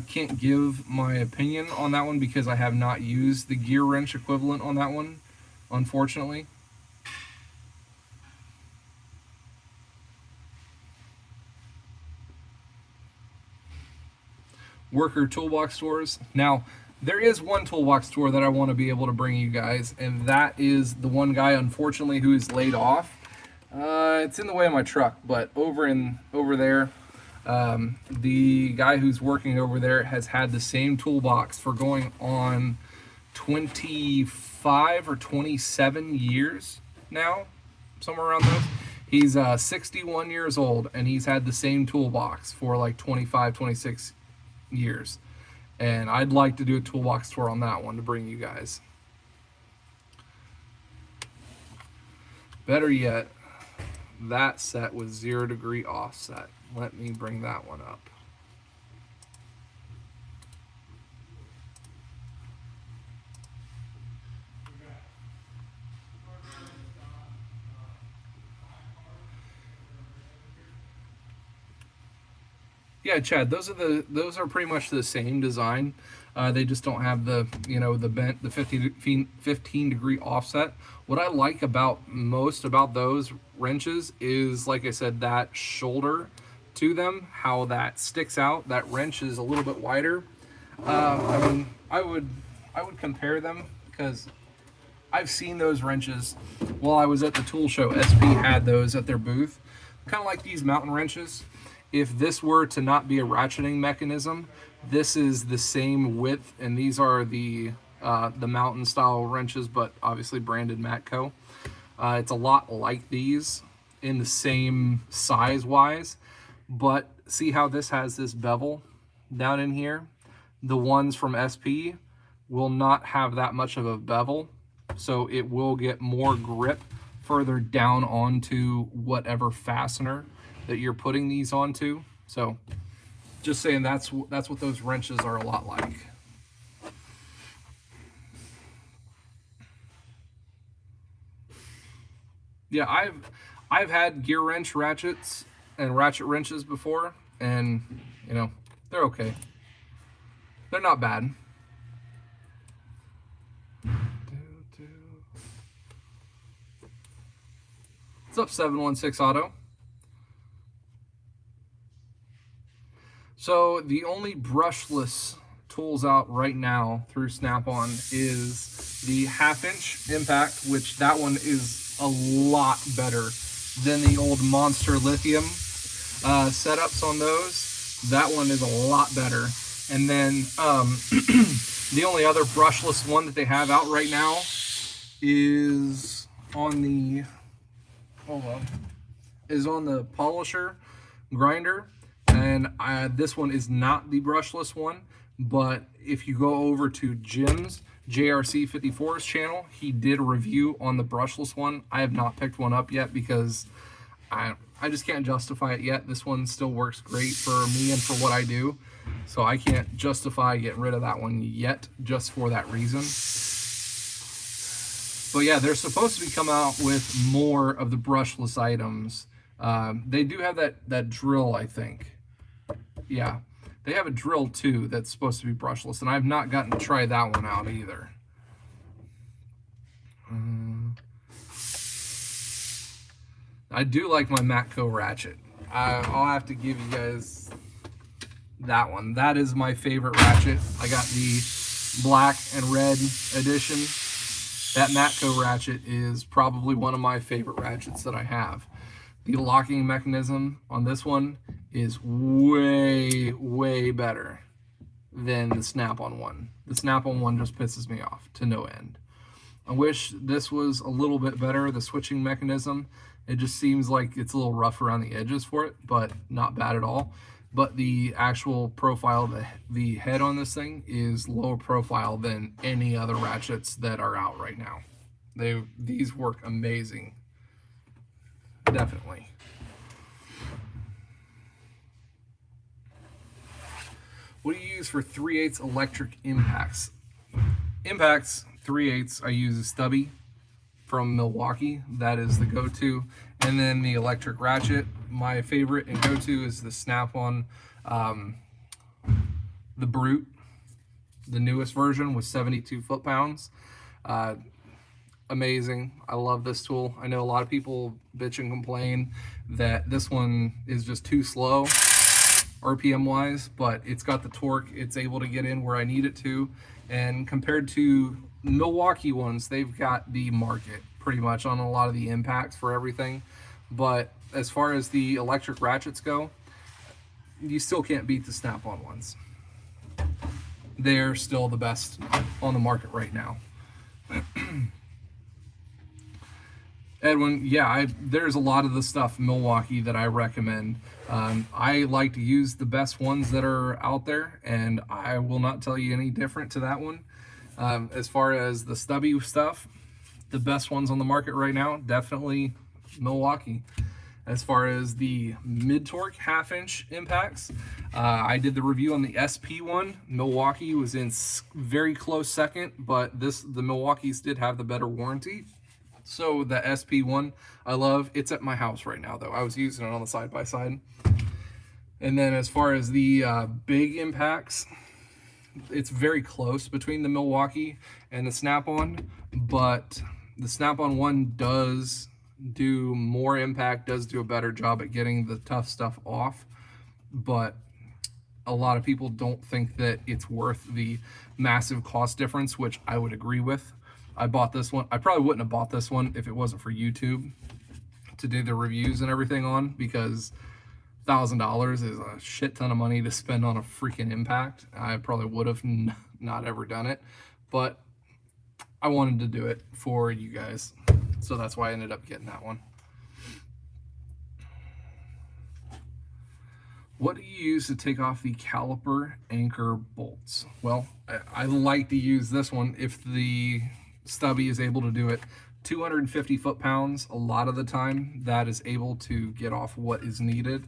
can't give my opinion on that one because I have not used the gear wrench equivalent on that one, unfortunately. Worker toolbox stores. Now, there is one toolbox store that I want to be able to bring you guys, and that is the one guy, unfortunately, who is laid off. It's in the way of my truck, but over there, the guy who's working over there has had the same toolbox for going on 25 or 27 years now, somewhere around those. He's 61 years old, and he's had the same toolbox for like 25, 26 years. And I'd like to do a toolbox tour on that one to bring you guys. Better yet, that set with 0 degree offset. Let me bring that one up. Yeah, Chad, those are pretty much the same design. They just don't have the the 15 degree offset. What I like most about those wrenches is, like I said, that shoulder to them, how that sticks out. That wrench is a little bit wider. I mean, I would compare them because I've seen those wrenches while I was at the tool show. SP had those at their booth, kind of like these mountain wrenches. If this were to not be a ratcheting mechanism, this is the same width, and these are the mountain style wrenches, but obviously branded Matco. It's a lot like these in the same size wise, but see how this has this bevel down in here? The ones from SP will not have that much of a bevel, so it will get more grip further down onto whatever fastener that you're putting these onto. So just saying, that's what those wrenches are a lot like. Yeah, I've had gear wrench ratchets and ratchet wrenches before, and you know, they're okay. They're not bad. What's up, 716 Auto? So the only brushless tools out right now through Snap-on is the 1/2" impact, which that one is a lot better than the old Monster Lithium setups on those. That one is a lot better. And then the only other brushless one that they have out right now is on the polisher grinder. And this one is not the brushless one, but if you go over to Jim's JRC54's channel, he did a review on the brushless one. I have not picked one up yet because I just can't justify it yet. This one still works great for me and for what I do, so I can't justify getting rid of that one yet just for that reason. But yeah, they're supposed to be coming out with more of the brushless items. They do have that drill, I think. Yeah, they have a drill too that's supposed to be brushless, and I've not gotten to try that one out either. I do like my Matco ratchet. I'll have to give you guys that one. That is my favorite ratchet. I got the black and red edition. That Matco ratchet is probably one of my favorite ratchets that I have. The locking mechanism on this one is way, way better than the Snap-on one. The Snap-on one just pisses me off to no end. I wish this was a little bit better, the switching mechanism. It just seems like it's a little rough around the edges for it, but not bad at all. But the actual profile, the head on this thing is lower profile than any other ratchets that are out right now. These work amazing. Definitely. What do you use for 3/8 electric impacts? Impacts 3/8, I use a stubby from Milwaukee. That is the go-to. And then the electric ratchet, my favorite and go-to is the Snap-on, the Brute, the newest version with 72 foot-pounds. Amazing. I love this tool. I know a lot of people bitch and complain that this one is just too slow RPM wise, but it's got the torque. It's able to get in where I need it to. And compared to Milwaukee ones, they've got the market pretty much on a lot of the impacts for everything. But as far as the electric ratchets go, you still can't beat the Snap-on ones. They're still the best on the market right now. Edwin, yeah, there's a lot of the stuff Milwaukee that I recommend. I like to use the best ones that are out there, and I will not tell you any different to that one. As far as the stubby stuff, the best ones on the market right now, definitely Milwaukee. As far as the mid-torque 1/2" impacts, I did the review on the SP one. Milwaukee was in very close second, but the Milwaukees did have the better warranty. So the SP one, I love. It's at my house right now, though. I was using it on the side-by-side. And then as far as the big impacts, it's very close between the Milwaukee and the Snap-on, but the Snap-on one does do more impact, does do a better job at getting the tough stuff off, but a lot of people don't think that it's worth the massive cost difference, which I would agree with. I bought this one. I probably wouldn't have bought this one if it wasn't for YouTube to do the reviews and everything on, because $1,000 is a shit ton of money to spend on a freaking impact. I probably would have not ever done it, but I wanted to do it for you guys, so that's why I ended up getting that one. What do you use to take off the caliper anchor bolts? Well, I like to use this one if the stubby is able to do it. 250 foot-pounds, a lot of the time, that is able to get off what is needed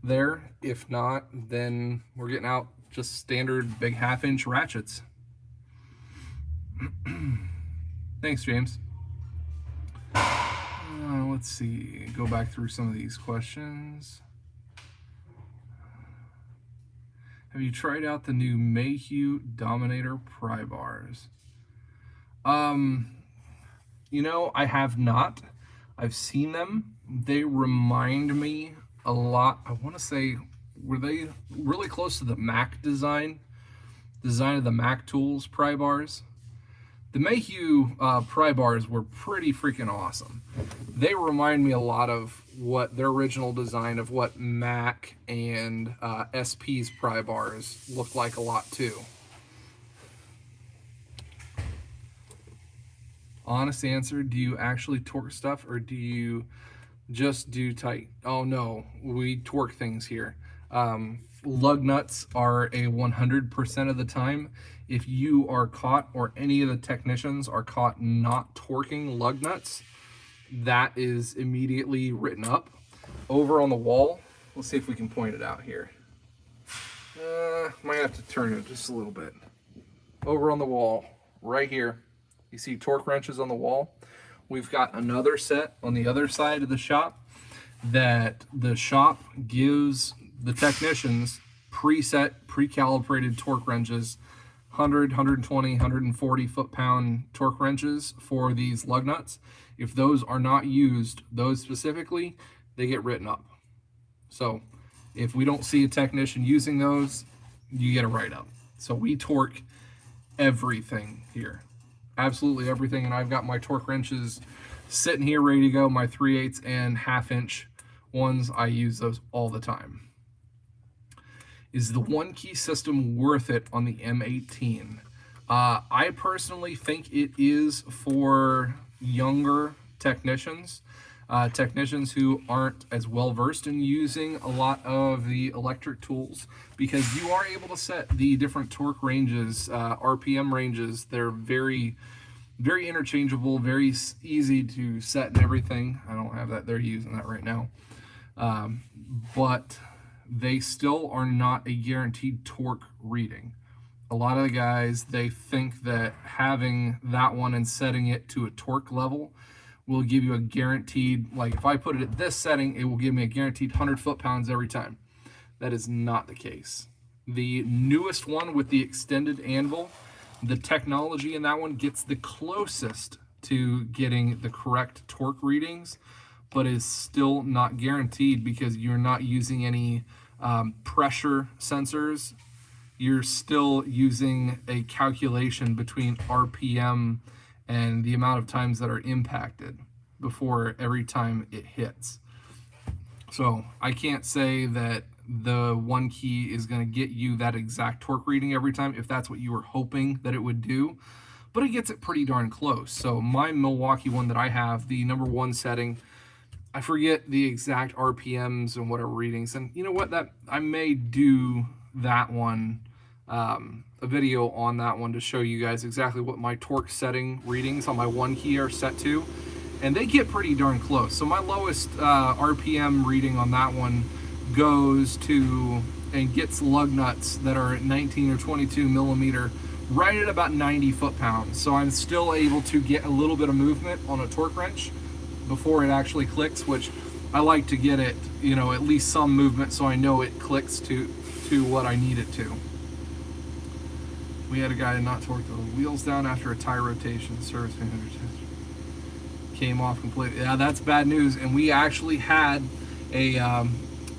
there. If not, then we're getting out just standard big 1/2" ratchets. Thanks, James. let's see. Go back through some of these questions. Have you tried out the new Mayhew Dominator pry bars? You know, I have not. I've seen them. They remind me a lot. I want to say, were they really close to the Mac design of the Mac Tools pry bars? The Mayhew pry bars were pretty freaking awesome. They remind me a lot of what their original design of what Mac and SP's pry bars look like a lot too. Honest answer, do you actually torque stuff or do you just do tight? Oh no, we torque things here. Lug nuts are a 100% of the time. If you are caught, or any of the technicians are caught not torquing lug nuts, that is immediately written up. Over on the wall, let's see if we can point it out here. Might have to turn it just a little bit. Over on the wall, right here, you see torque wrenches on the wall. We've got another set on the other side of the shop that the shop gives the technicians preset, pre-calibrated torque wrenches, 100, 120, 140 foot-pound torque wrenches for these lug nuts. If those are not used, those specifically, they get written up. So if we don't see a technician using those, you get a write-up. So we torque everything here. Absolutely everything. And I've got my torque wrenches sitting here ready to go. My 3/8 and 1/2 inch ones, I use those all the time. Is the one key system worth it on the M18? I personally think it is for younger technicians, technicians who aren't as well versed in using a lot of the electric tools, because you are able to set the different torque ranges, RPM ranges. They're very, very interchangeable, very easy to set and everything. I don't have that there using that right now. But they still are not a guaranteed torque reading. A lot of the guys, they think that having that one and setting it to a torque level will give you a guaranteed, like if I put it at this setting, it will give me a guaranteed 100 foot-pounds every time. That is not the case. The newest one with the extended anvil, the technology in that one gets the closest to getting the correct torque readings, but is still not guaranteed because you're not using any pressure sensors. You're still using a calculation between RPM and the amount of times that are impacted before every time it hits. So I can't say that the one key is going to get you that exact torque reading every time if that's what you were hoping that it would do, but it gets it pretty darn close. So my Milwaukee one that I have, the #1 setting, I forget the exact RPMs and whatever readings. And you know what, that I may do that one, a video on that one to show you guys exactly what my torque setting readings on my one key are set to. And they get pretty darn close. So my lowest RPM reading on that one goes to and gets lug nuts that are at 19 or 22 millimeter right at about 90 foot-pounds. So I'm still able to get a little bit of movement on a torque wrench before it actually clicks, which I like to get it, you know, at least some movement so I know it clicks to what I need it to. We had a guy not torque the wheels down after a tire rotation. Service manager came off completely. Yeah, that's bad news. And we actually had a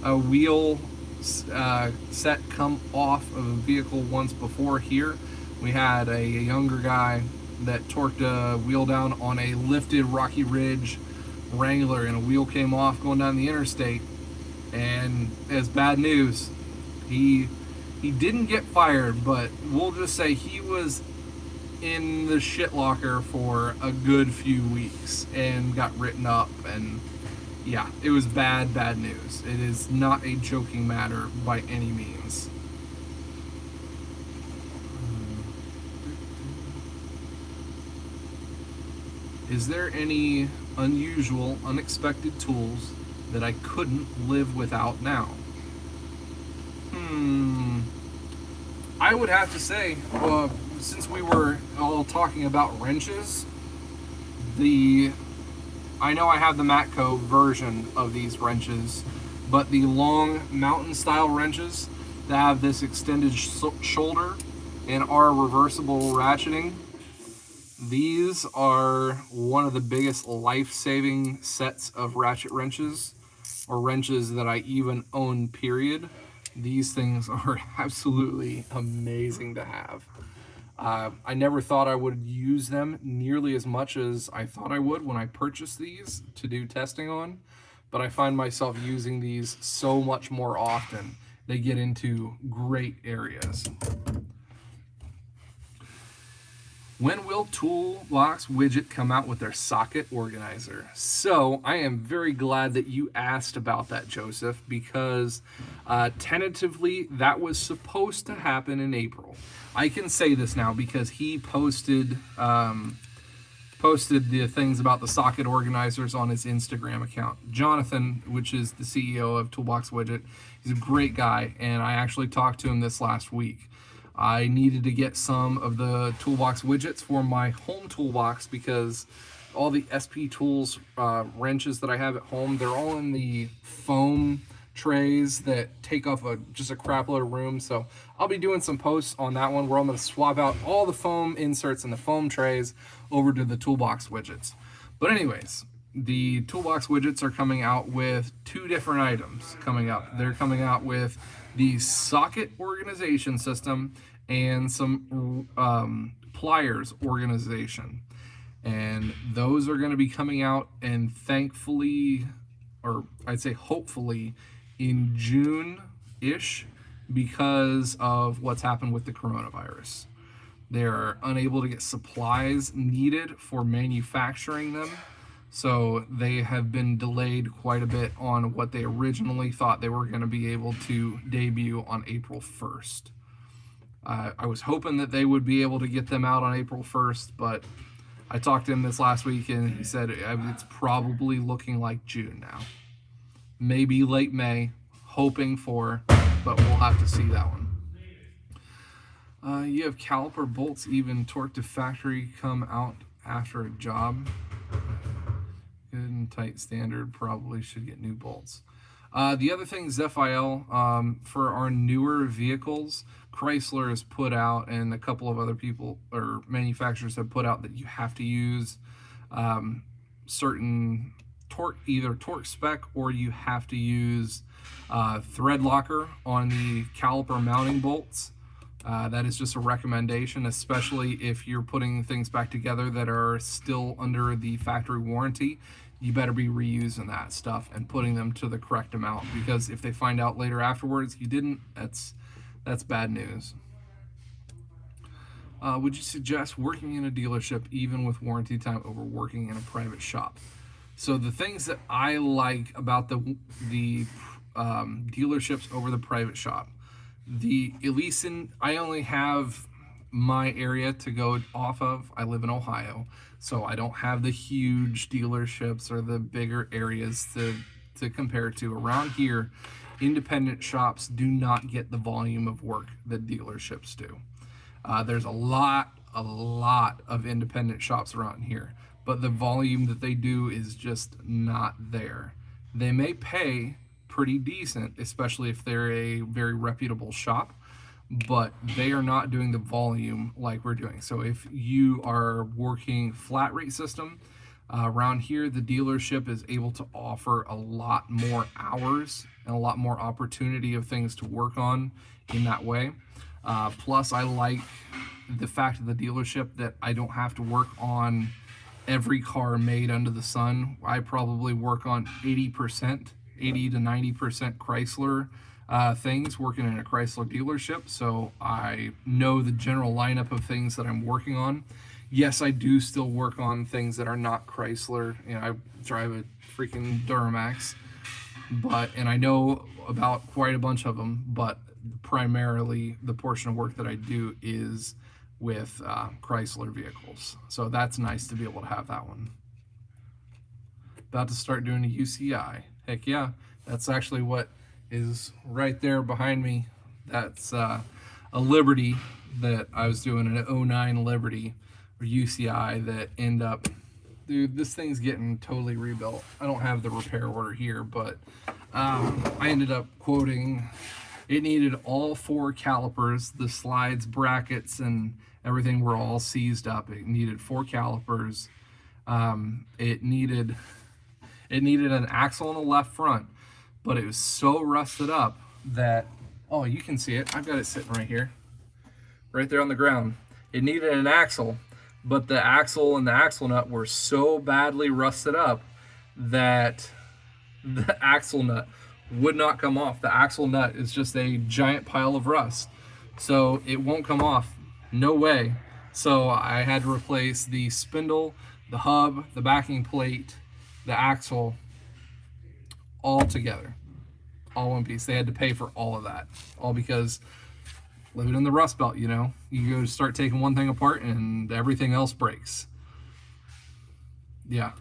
wheel set come off of a vehicle once before here. We had a younger guy that torqued a wheel down on a lifted Rocky Ridge Wrangler, and a wheel came off going down the interstate, and it's bad news. He didn't get fired, but we'll just say he was in the shit locker for a good few weeks and got written up, and yeah, it was bad news. It is not a joking matter by any means. Is there any unusual, unexpected tools that I couldn't live without now? I would have to say, since we were all talking about wrenches, I know I have the Matco version of these wrenches, but the long mountain style wrenches that have this extended shoulder and are reversible ratcheting, these are one of the biggest life-saving sets of ratchet wrenches, or wrenches that I even own, period. These things are absolutely amazing to have. I never thought I would use them nearly as much as I thought I would when I purchased these to do testing on, but I find myself using these so much more often. They get into great areas. When will Toolbox Widget come out with their socket organizer? So I am very glad that you asked about that, Joseph, because tentatively that was supposed to happen in April. I can say this now because he posted the things about the socket organizers on his Instagram account. Jonathan, which is the CEO of Toolbox Widget, he's a great guy, and I actually talked to him this last week. I needed to get some of the Toolbox widgets for my home toolbox because all the SP Tools wrenches that I have at home, they're all in the foam trays that take up just a crap load of room. So I'll be doing some posts on that one where I'm going to swap out all the foam inserts and the foam trays over to the Toolbox widgets. But anyways, the Toolbox widgets are coming out with 2 different items coming up. They're coming out with the socket organization system and some pliers organization, and those are going to be coming out, and thankfully, or I'd say hopefully, in June-ish, because of what's happened with the coronavirus. They're unable to get supplies needed for manufacturing them, so they have been delayed quite a bit on what they originally thought they were going to be able to debut on April 1st. I was hoping that they would be able to get them out on April 1st, but I talked to him this last week and he said it's probably looking like June now. Maybe late May, hoping for, but we'll have to see that one. You have caliper bolts even torque to factory come out after a job. Good and tight standard, probably should get new bolts. The other thing, ZFIL, for our newer vehicles, Chrysler has put out, and a couple of other people or manufacturers have put out, that you have to use certain torque, either torque spec, or you have to use thread locker on the caliper mounting bolts. That is just a recommendation, especially if you're putting things back together that are still under the factory warranty. You better be reusing that stuff and putting them to the correct amount, because if they find out later afterwards you didn't, that's bad news. Would you suggest working in a dealership even with warranty time over working in a private shop? So the things that I like about the dealerships over the private shop, at least I only have my area to go off of. I live in Ohio, so I don't have the huge dealerships or the bigger areas to compare to. Around here, independent shops do not get the volume of work that dealerships do. There's a lot of independent shops around here, but the volume that they do is just not there. They may pay pretty decent, especially if they're a very reputable shop, but they are not doing the volume like we're doing. So if you are working flat rate system, around here, the dealership is able to offer a lot more hours and a lot more opportunity of things to work on in that way. Plus, I like the fact of the dealership that I don't have to work on every car made under the sun. I probably work on 80 to 90% Chrysler things, working in a Chrysler dealership, so I know the general lineup of things that I'm working on. Yes, I do still work on things that are not Chrysler. You know, I drive a freaking Duramax, and I know about quite a bunch of them, but primarily the portion of work that I do is with Chrysler vehicles. So that's nice to be able to have that one. About to start doing a UCI. Heck yeah, that's actually what is right there behind me. That's a Liberty that I was doing, an 09 Liberty or UCI that ended up Dude, this thing's getting totally rebuilt. I don't have the repair order here, but I ended up quoting, it needed all 4 calipers, the slides, brackets, and everything were all seized up. It needed 4 calipers. It needed an axle on the left front, but it was so rusted up that, oh, you can see it. I've got it sitting right here, right there on the ground. It needed an axle, but the axle and the axle nut were so badly rusted up that the axle nut would not come off. The axle nut is just a giant pile of rust, so it won't come off. No way. So I had to replace the spindle, the hub, the backing plate, the axle, all together, all one piece. They had to pay for all of that, all because living in the Rust Belt, you know, you go start taking one thing apart and everything else breaks. Yeah.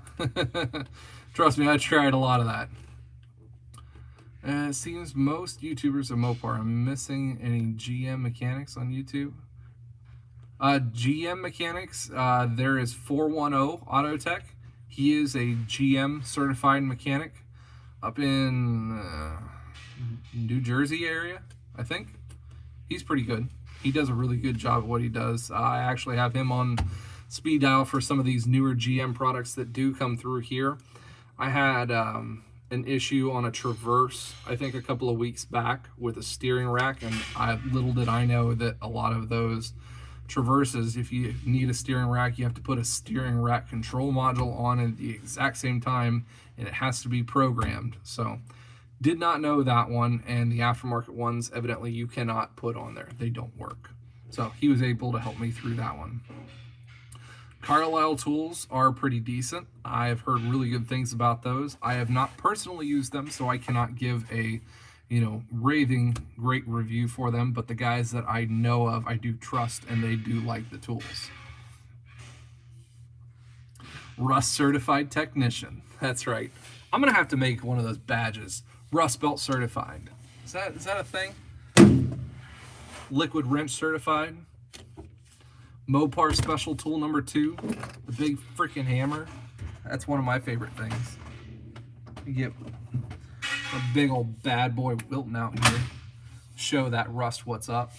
Trust me, I tried a lot of that. It seems most YouTubers are Mopar. I'm missing any GM mechanics on YouTube. GM mechanics, there is 410 Autotech. He is a GM certified mechanic up in New Jersey area, I think. He's pretty good. He does a really good job of what he does. I actually have him on speed dial for some of these newer GM products that do come through here. I had an issue on a Traverse, I think a couple of weeks back, with a steering rack, and little did I know that a lot of those Traverses, if you need a steering rack, you have to put a steering rack control module on at the exact same time, and it has to be programmed. So did not know that one, and the aftermarket ones evidently you cannot put on there. They don't work. So he was able to help me through that one. Carlisle tools are pretty decent. I've heard really good things about those. I have not personally used them, so I cannot give a raving great review for them, but the guys that I know of, I do trust, and they do like the tools. Rust certified technician. That's right. I'm gonna have to make one of those badges. Rustbelt certified. Is that a thing? Liquid wrench certified. Mopar special tool number 2, the big freaking hammer. That's one of my favorite things. You get a big old bad boy Wilton out here. Show that rust what's up.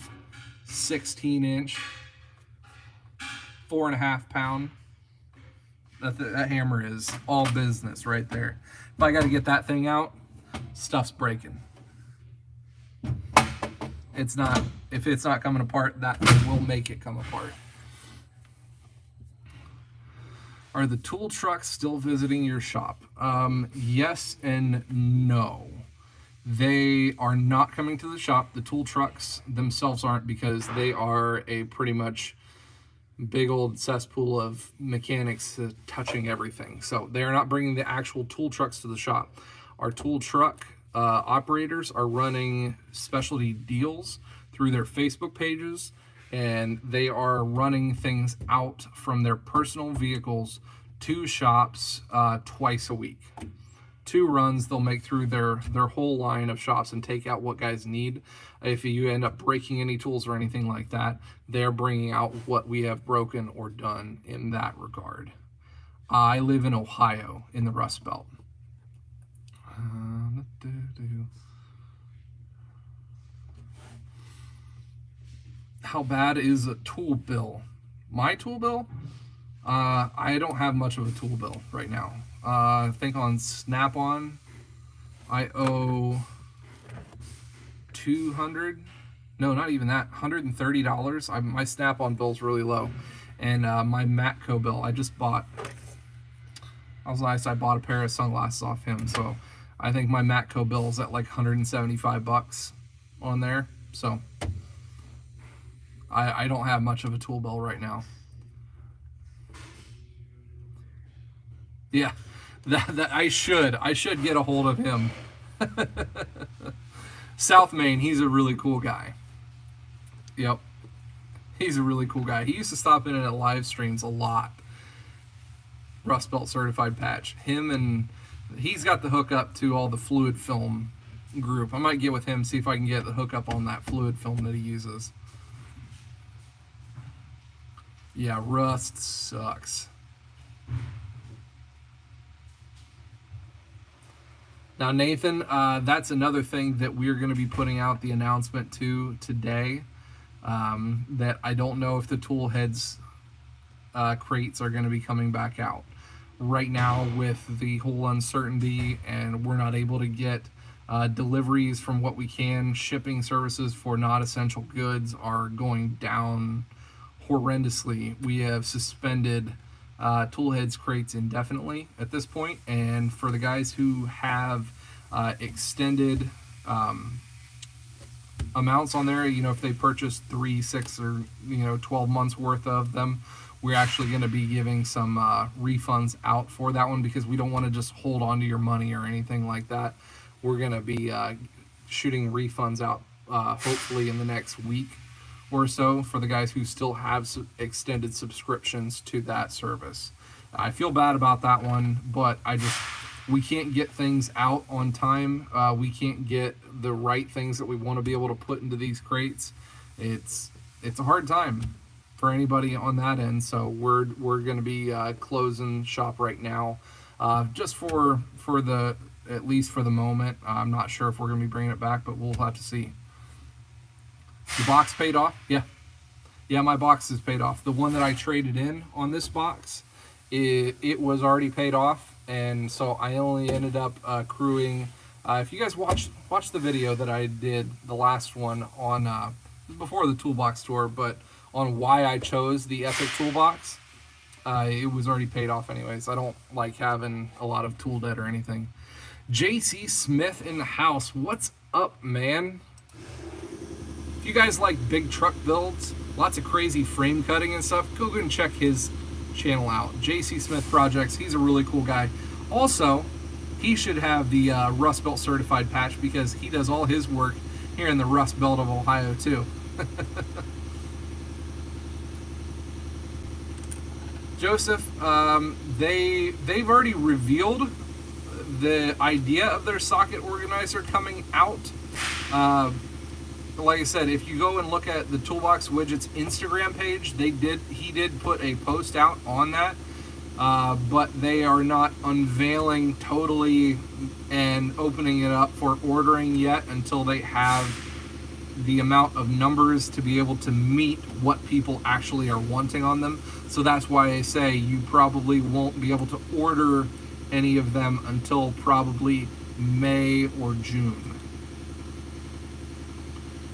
16-inch, 4.5 pound. That hammer is all business right there. If I got to get that thing out, stuff's breaking. If it's not coming apart, that thing will make it come apart. Are the tool trucks still visiting your shop? Yes and no. They are not coming to the shop. The tool trucks themselves aren't, because they are a pretty much big old cesspool of mechanics touching everything. So they are not bringing the actual tool trucks to the shop. Our tool truck operators are running specialty deals through their Facebook pages, and they are running things out from their personal vehicles to shops twice a week. 2 runs they'll make through their whole line of shops and take out what guys need. If you end up breaking any tools or anything like that, they're bringing out what we have broken or done in that regard. I live in Ohio, in the Rust Belt. How bad is a tool bill? My tool bill? I don't have much of a tool bill right now. I think on Snap-on, I owe $200, no, not even that, $130. My Snap-on bill's really low. And my Matco bill, I just bought, I was nice, I bought a pair of sunglasses off him, so I think my Matco bill is at like 175 bucks on there. So I don't have much of a tool bill right now. Yeah, that I should get a hold of him. South Main, he's a really cool guy. Yep, he's a really cool guy. He used to stop in at live streams a lot. Rustbelt certified patch. Him, and he's got the hookup to all the fluid film group. I might get with him, see if I can get the hookup on that fluid film that he uses. Yeah, rust sucks. Now, Nathan, that's another thing that we're going to be putting out the announcement to today. That I don't know if the tool heads crates are going to be coming back out. Right now, with the whole uncertainty, and we're not able to get deliveries from what we can, shipping services for not essential goods are going down horrendously. We have suspended toolheads crates indefinitely at this point, and for the guys who have extended amounts on there, if they purchase 3, 6, or 12 months worth of them, we're actually going to be giving some refunds out for that one, because we don't want to just hold on to your money or anything like that. We're going to be shooting refunds out hopefully in the next week or so for the guys who still have extended subscriptions to that service. I feel bad about that one, but we can't get things out on time. We can't get the right things that we want to be able to put into these crates. It's a hard time for anybody on that end, so we're going to be closing shop right now, just for the, at least for the moment. I'm not sure if we're going to be bringing it back, but we'll have to see. The box paid off? Yeah, my box is paid off. The one that I traded in on this box, it was already paid off, and so I only ended up accruing. If you guys watch the video that I did, the last one on before the toolbox tour, but on why I chose the Epic toolbox, it was already paid off anyways. I don't like having a lot of tool debt or anything. JC Smith in the house. What's up, man? If you guys like big truck builds, lots of crazy frame cutting and stuff, go and check his channel out. JC Smith Projects. He's a really cool guy. Also, he should have the Rustbelt certified patch, because he does all his work here in the Rust Belt of Ohio too. Joseph, they've already revealed the idea of their socket organizer coming out. Like I said, if you go and look at the Toolbox Widgets Instagram page, he did put a post out on that, but they are not unveiling totally and opening it up for ordering yet until they have the amount of numbers to be able to meet what people actually are wanting on them. So that's why I say you probably won't be able to order any of them until probably May or June.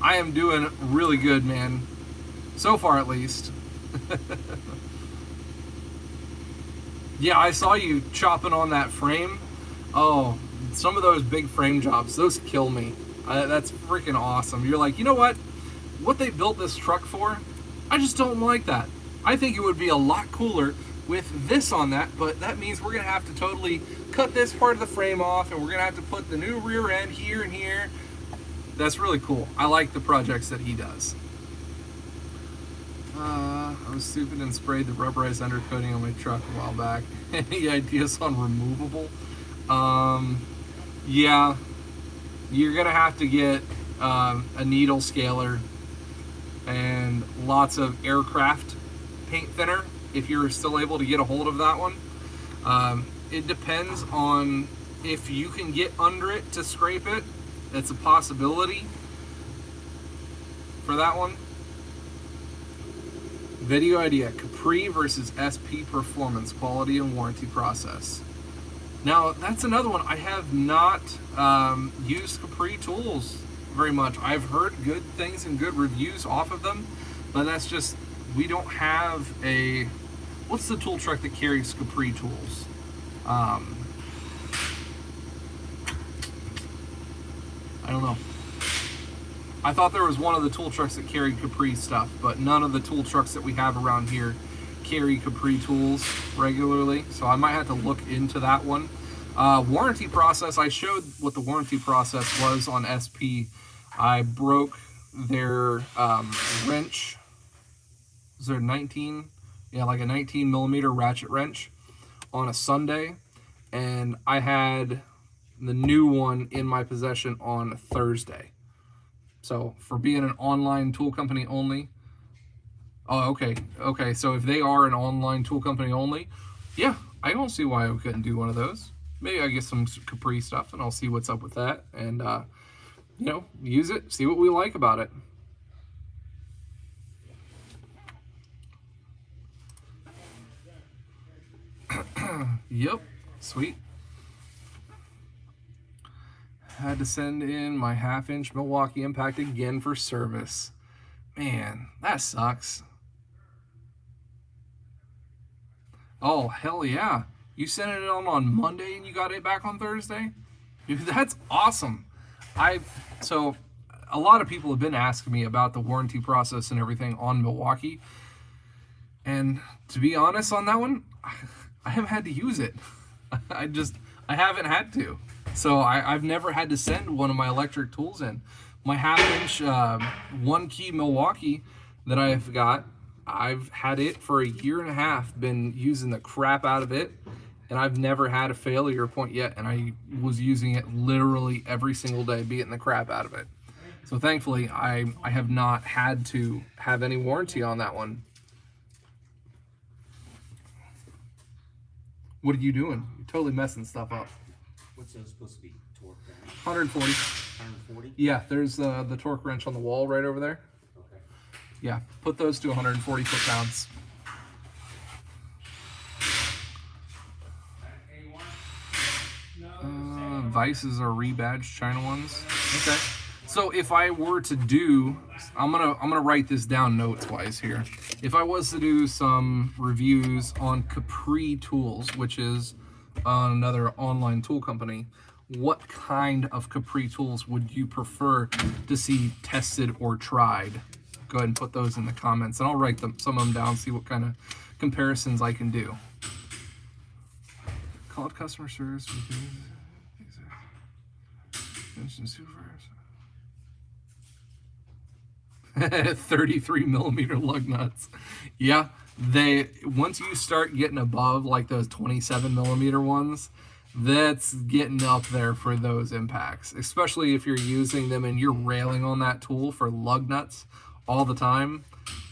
I am doing really good, man. So far, at least. Yeah, I saw you chopping on that frame. Oh, some of those big frame jobs, those kill me. That's freaking awesome. You're like, you know what? What they built this truck for, I just don't like that. I think it would be a lot cooler with this on that, but that means we're going to have to totally cut this part of the frame off, and we're going to have to put the new rear end here and here. That's really cool. I like the projects that he does. I was stupid and sprayed the rubberized undercoating on my truck a while back. Any ideas on removable? Yeah, you're gonna have to get a needle scaler and lots of aircraft paint thinner if you're still able to get a hold of that one. It depends on if you can get under it to scrape it. It's a possibility for that one. Video idea: Capri versus SP Performance, quality and warranty process. Now, that's another one. I have not used Capri tools very much. I've heard good things and good reviews off of them, but that's just, we don't have a, what's the tool truck that carries Capri tools? I don't know. I thought there was one of the tool trucks that carried Capri stuff, but none of the tool trucks that we have around here carry Capri tools regularly, so I might have to look into that one. Warranty process, I showed what the warranty process was on SP. I broke their wrench. Is there 19? Yeah, like a 19 millimeter ratchet wrench on a Sunday, and I had the new one in my possession on Thursday. So for being an online tool company only, oh, okay, so if they are an online tool company only, yeah, I don't see why I couldn't do one of those. maybe I get some Capri stuff, and I'll see what's up with that, and you know, use it, see what we like about it. Yep, sweet. Had to send in my 1/2-inch Milwaukee Impact again for service. Man, that sucks. Oh, hell yeah. You sent it on Monday and you got it back on Thursday? Dude, that's awesome. So a lot of people have been asking me about the warranty process and everything on Milwaukee. And to be honest on that one, I haven't had to use it. I haven't had to. So I've never had to send one of my electric tools in. My 1/2-inch 1-key Milwaukee that I've got, I've had it for 1.5 years, been using the crap out of it, and I've never had a failure point yet, and I was using it literally every single day, beating the crap out of it. So thankfully, I have not had to have any warranty on that one. What are you doing? You're totally messing stuff up. What's those supposed to be? Torque wrench? 140. 140? Yeah, there's the torque wrench on the wall right over there. Okay. Yeah, put those to 140 foot-pounds. Vices are rebadged China ones. Okay. So if I were to do, I'm gonna write this down notes wise here. If I was to do some reviews on Capri Tools, which is another online tool company, what kind of Capri tools would you prefer to see tested or tried? Go ahead and put those in the comments, and I'll write some of them down, see what kind of comparisons I can do. Called customer service. 33 millimeter lug nuts. Yeah, once you start getting above like those 27 millimeter ones, that's getting up there for those impacts, especially if you're using them and you're railing on that tool for lug nuts all the time.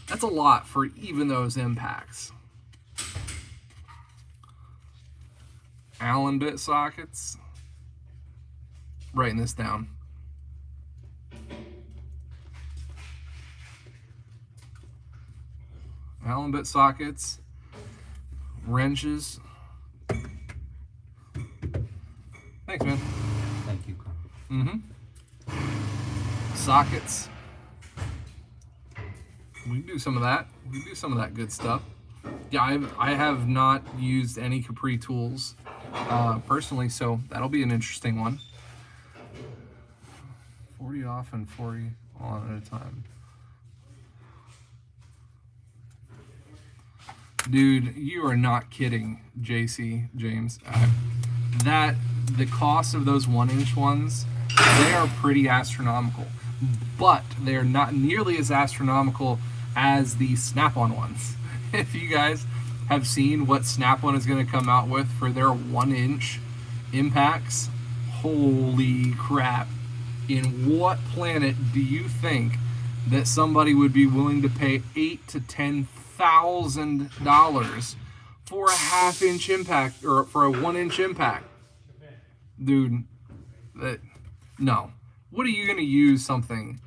That's a lot for even those impacts. Allen bit sockets. Writing this down. Allen bit sockets, wrenches. Thanks, man. Thank you, Carl. Sockets. We can do some of that. We can do some of that good stuff. Yeah, I have not used any Capri tools personally, so that'll be an interesting one. 40 off and 40 on at a time. Dude, you are not kidding, JC, James. The cost of those 1-inch ones, they are pretty astronomical, but they are not nearly as astronomical as the Snap-on ones. If you guys have seen what Snap-on is going to come out with for their 1-inch impacts, holy crap. In what planet do you think that somebody would be willing to pay $8,000 to $10,000 for a 1/2-inch impact or for a 1-inch impact? Dude, no. What are you going to use something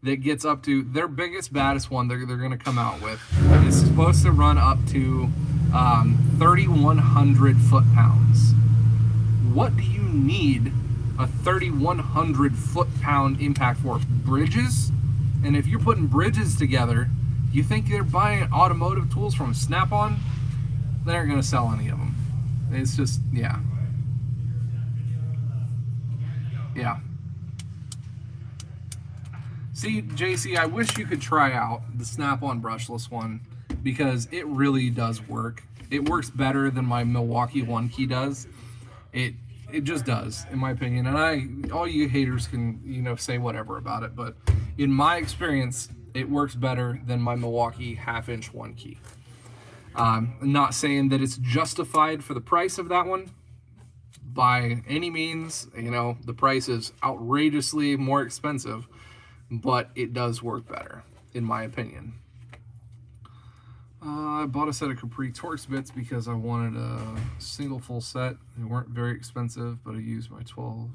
that gets up to their biggest, baddest one they're going to come out with? It's supposed to run up to 3,100 foot-pounds. What do you need a 3,100 foot-pound impact for? Bridges? And if you're putting bridges together, you think they're buying automotive tools from Snap-on? They aren't going to sell any of them. It's just, yeah. Yeah. See, JC, I wish you could try out the Snap-on brushless one because it really does work. It works better than my Milwaukee 1-key does. It just does, in my opinion. And all you haters can, say whatever about it, but in my experience, it works better than my Milwaukee 1/2-inch 1-key. I'm not saying that it's justified for the price of that one by any means. The price is outrageously more expensive, but it does work better, in my opinion. I bought a set of Capri Torx bits because I wanted a single full set. They weren't very expensive, but I used my 12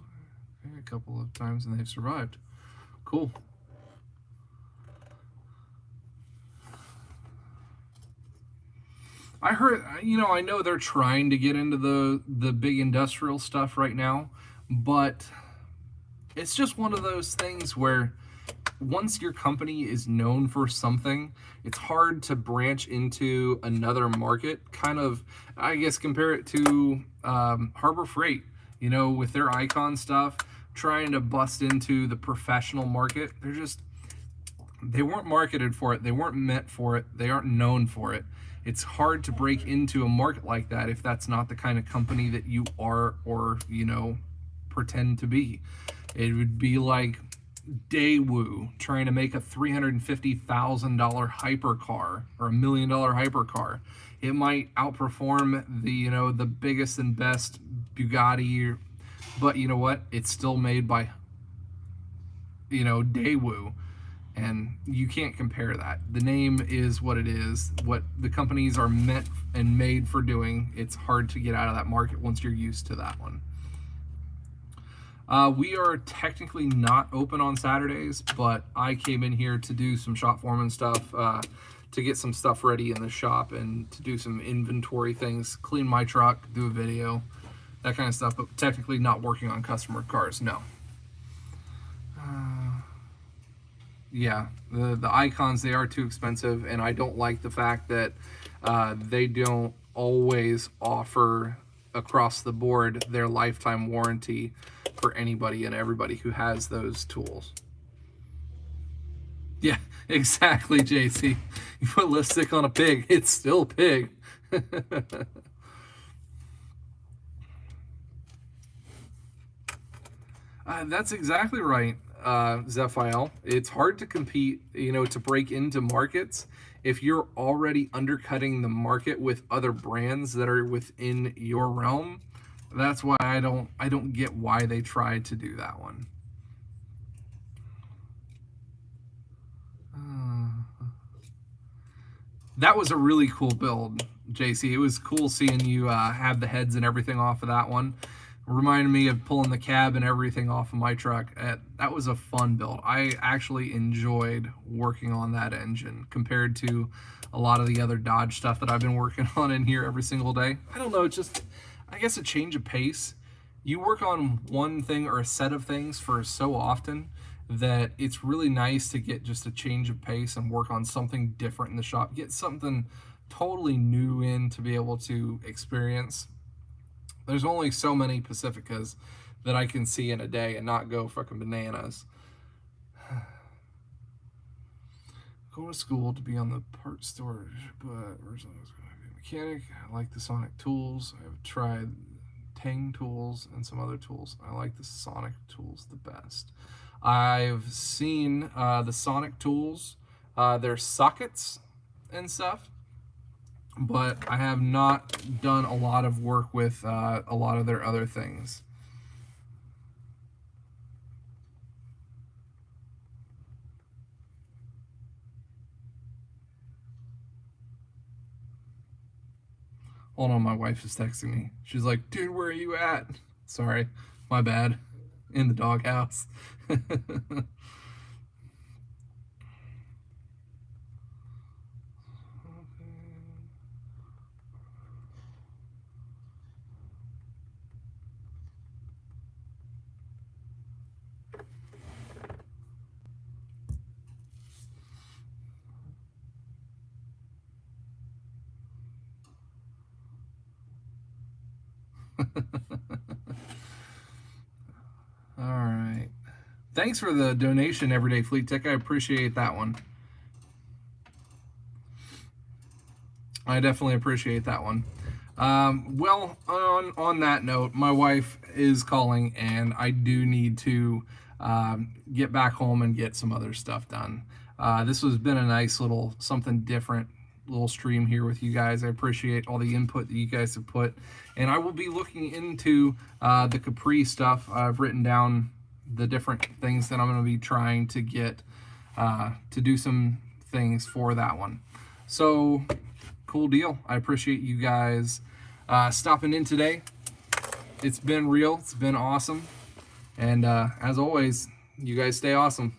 a couple of times and they've survived. Cool. I heard, I know they're trying to get into the big industrial stuff right now, but it's just one of those things where once your company is known for something, it's hard to branch into another market. Kind of, I guess, compare it to Harbor Freight, with their icon stuff, trying to bust into the professional market. They weren't marketed for it. They weren't meant for it. They aren't known for it. It's hard to break into a market like that if that's not the kind of company that you are or, pretend to be. It would be like Daewoo trying to make a $350,000 hypercar or $1 million hypercar. It might outperform the biggest and best Bugatti, but you know what? It's still made by Daewoo, and you can't compare that. The name is what it is. What the companies are meant and made for doing. It's hard to get out of that market once you're used to that one. We are technically not open on Saturdays, but I came in here to do some shop foreman stuff, to get some stuff ready in the shop and to do some inventory things, clean my truck, do a video, that kind of stuff, but technically not working on customer cars, no. Yeah, the icons, they are too expensive, and I don't like the fact that they don't always offer across the board their lifetime warranty for anybody and everybody who has those tools. Yeah, exactly, JC. You put lipstick on a pig, it's still pig. That's exactly right, Zephiel. It's hard to compete, to break into markets if you're already undercutting the market with other brands that are within your realm. That's why I don't get why they tried to do that one. That was a really cool build, JC. It was cool seeing you have the heads and everything off of that one. It reminded me of pulling the cab and everything off of my truck. That was a fun build. I actually enjoyed working on that engine compared to a lot of the other Dodge stuff that I've been working on in here every single day. I don't know, it's just, I guess, a change of pace. You work on one thing or a set of things for so often that it's really nice to get just a change of pace and work on something different in the shop. Get something totally new in to be able to experience. There's only so many Pacificas that I can see in a day and not go fucking bananas. Go to school to be on the part storage, but originally I was going to be a mechanic. I like the Sonic tools. I've tried Tang tools and some other tools. I like the Sonic tools the best. I've seen the Sonic tools, their sockets and stuff, but I have not done a lot of work with a lot of their other things. Hold on, my wife is texting me. She's like, dude, where are you at? Sorry, my bad. In the doghouse. All right. Thanks for the donation, Everyday Fleet Tech. I appreciate that one. I definitely appreciate that one. Well, on that note, my wife is calling, and I do need to get back home and get some other stuff done. This has been a nice little something different little stream here with you guys. I appreciate all the input that you guys have put, and I will be looking into the Capri stuff. I've written down the different things that I'm going to be trying to get to do some things for that one. So cool deal. I appreciate you guys stopping in today. It's been real. It's been awesome. And as always, you guys stay awesome.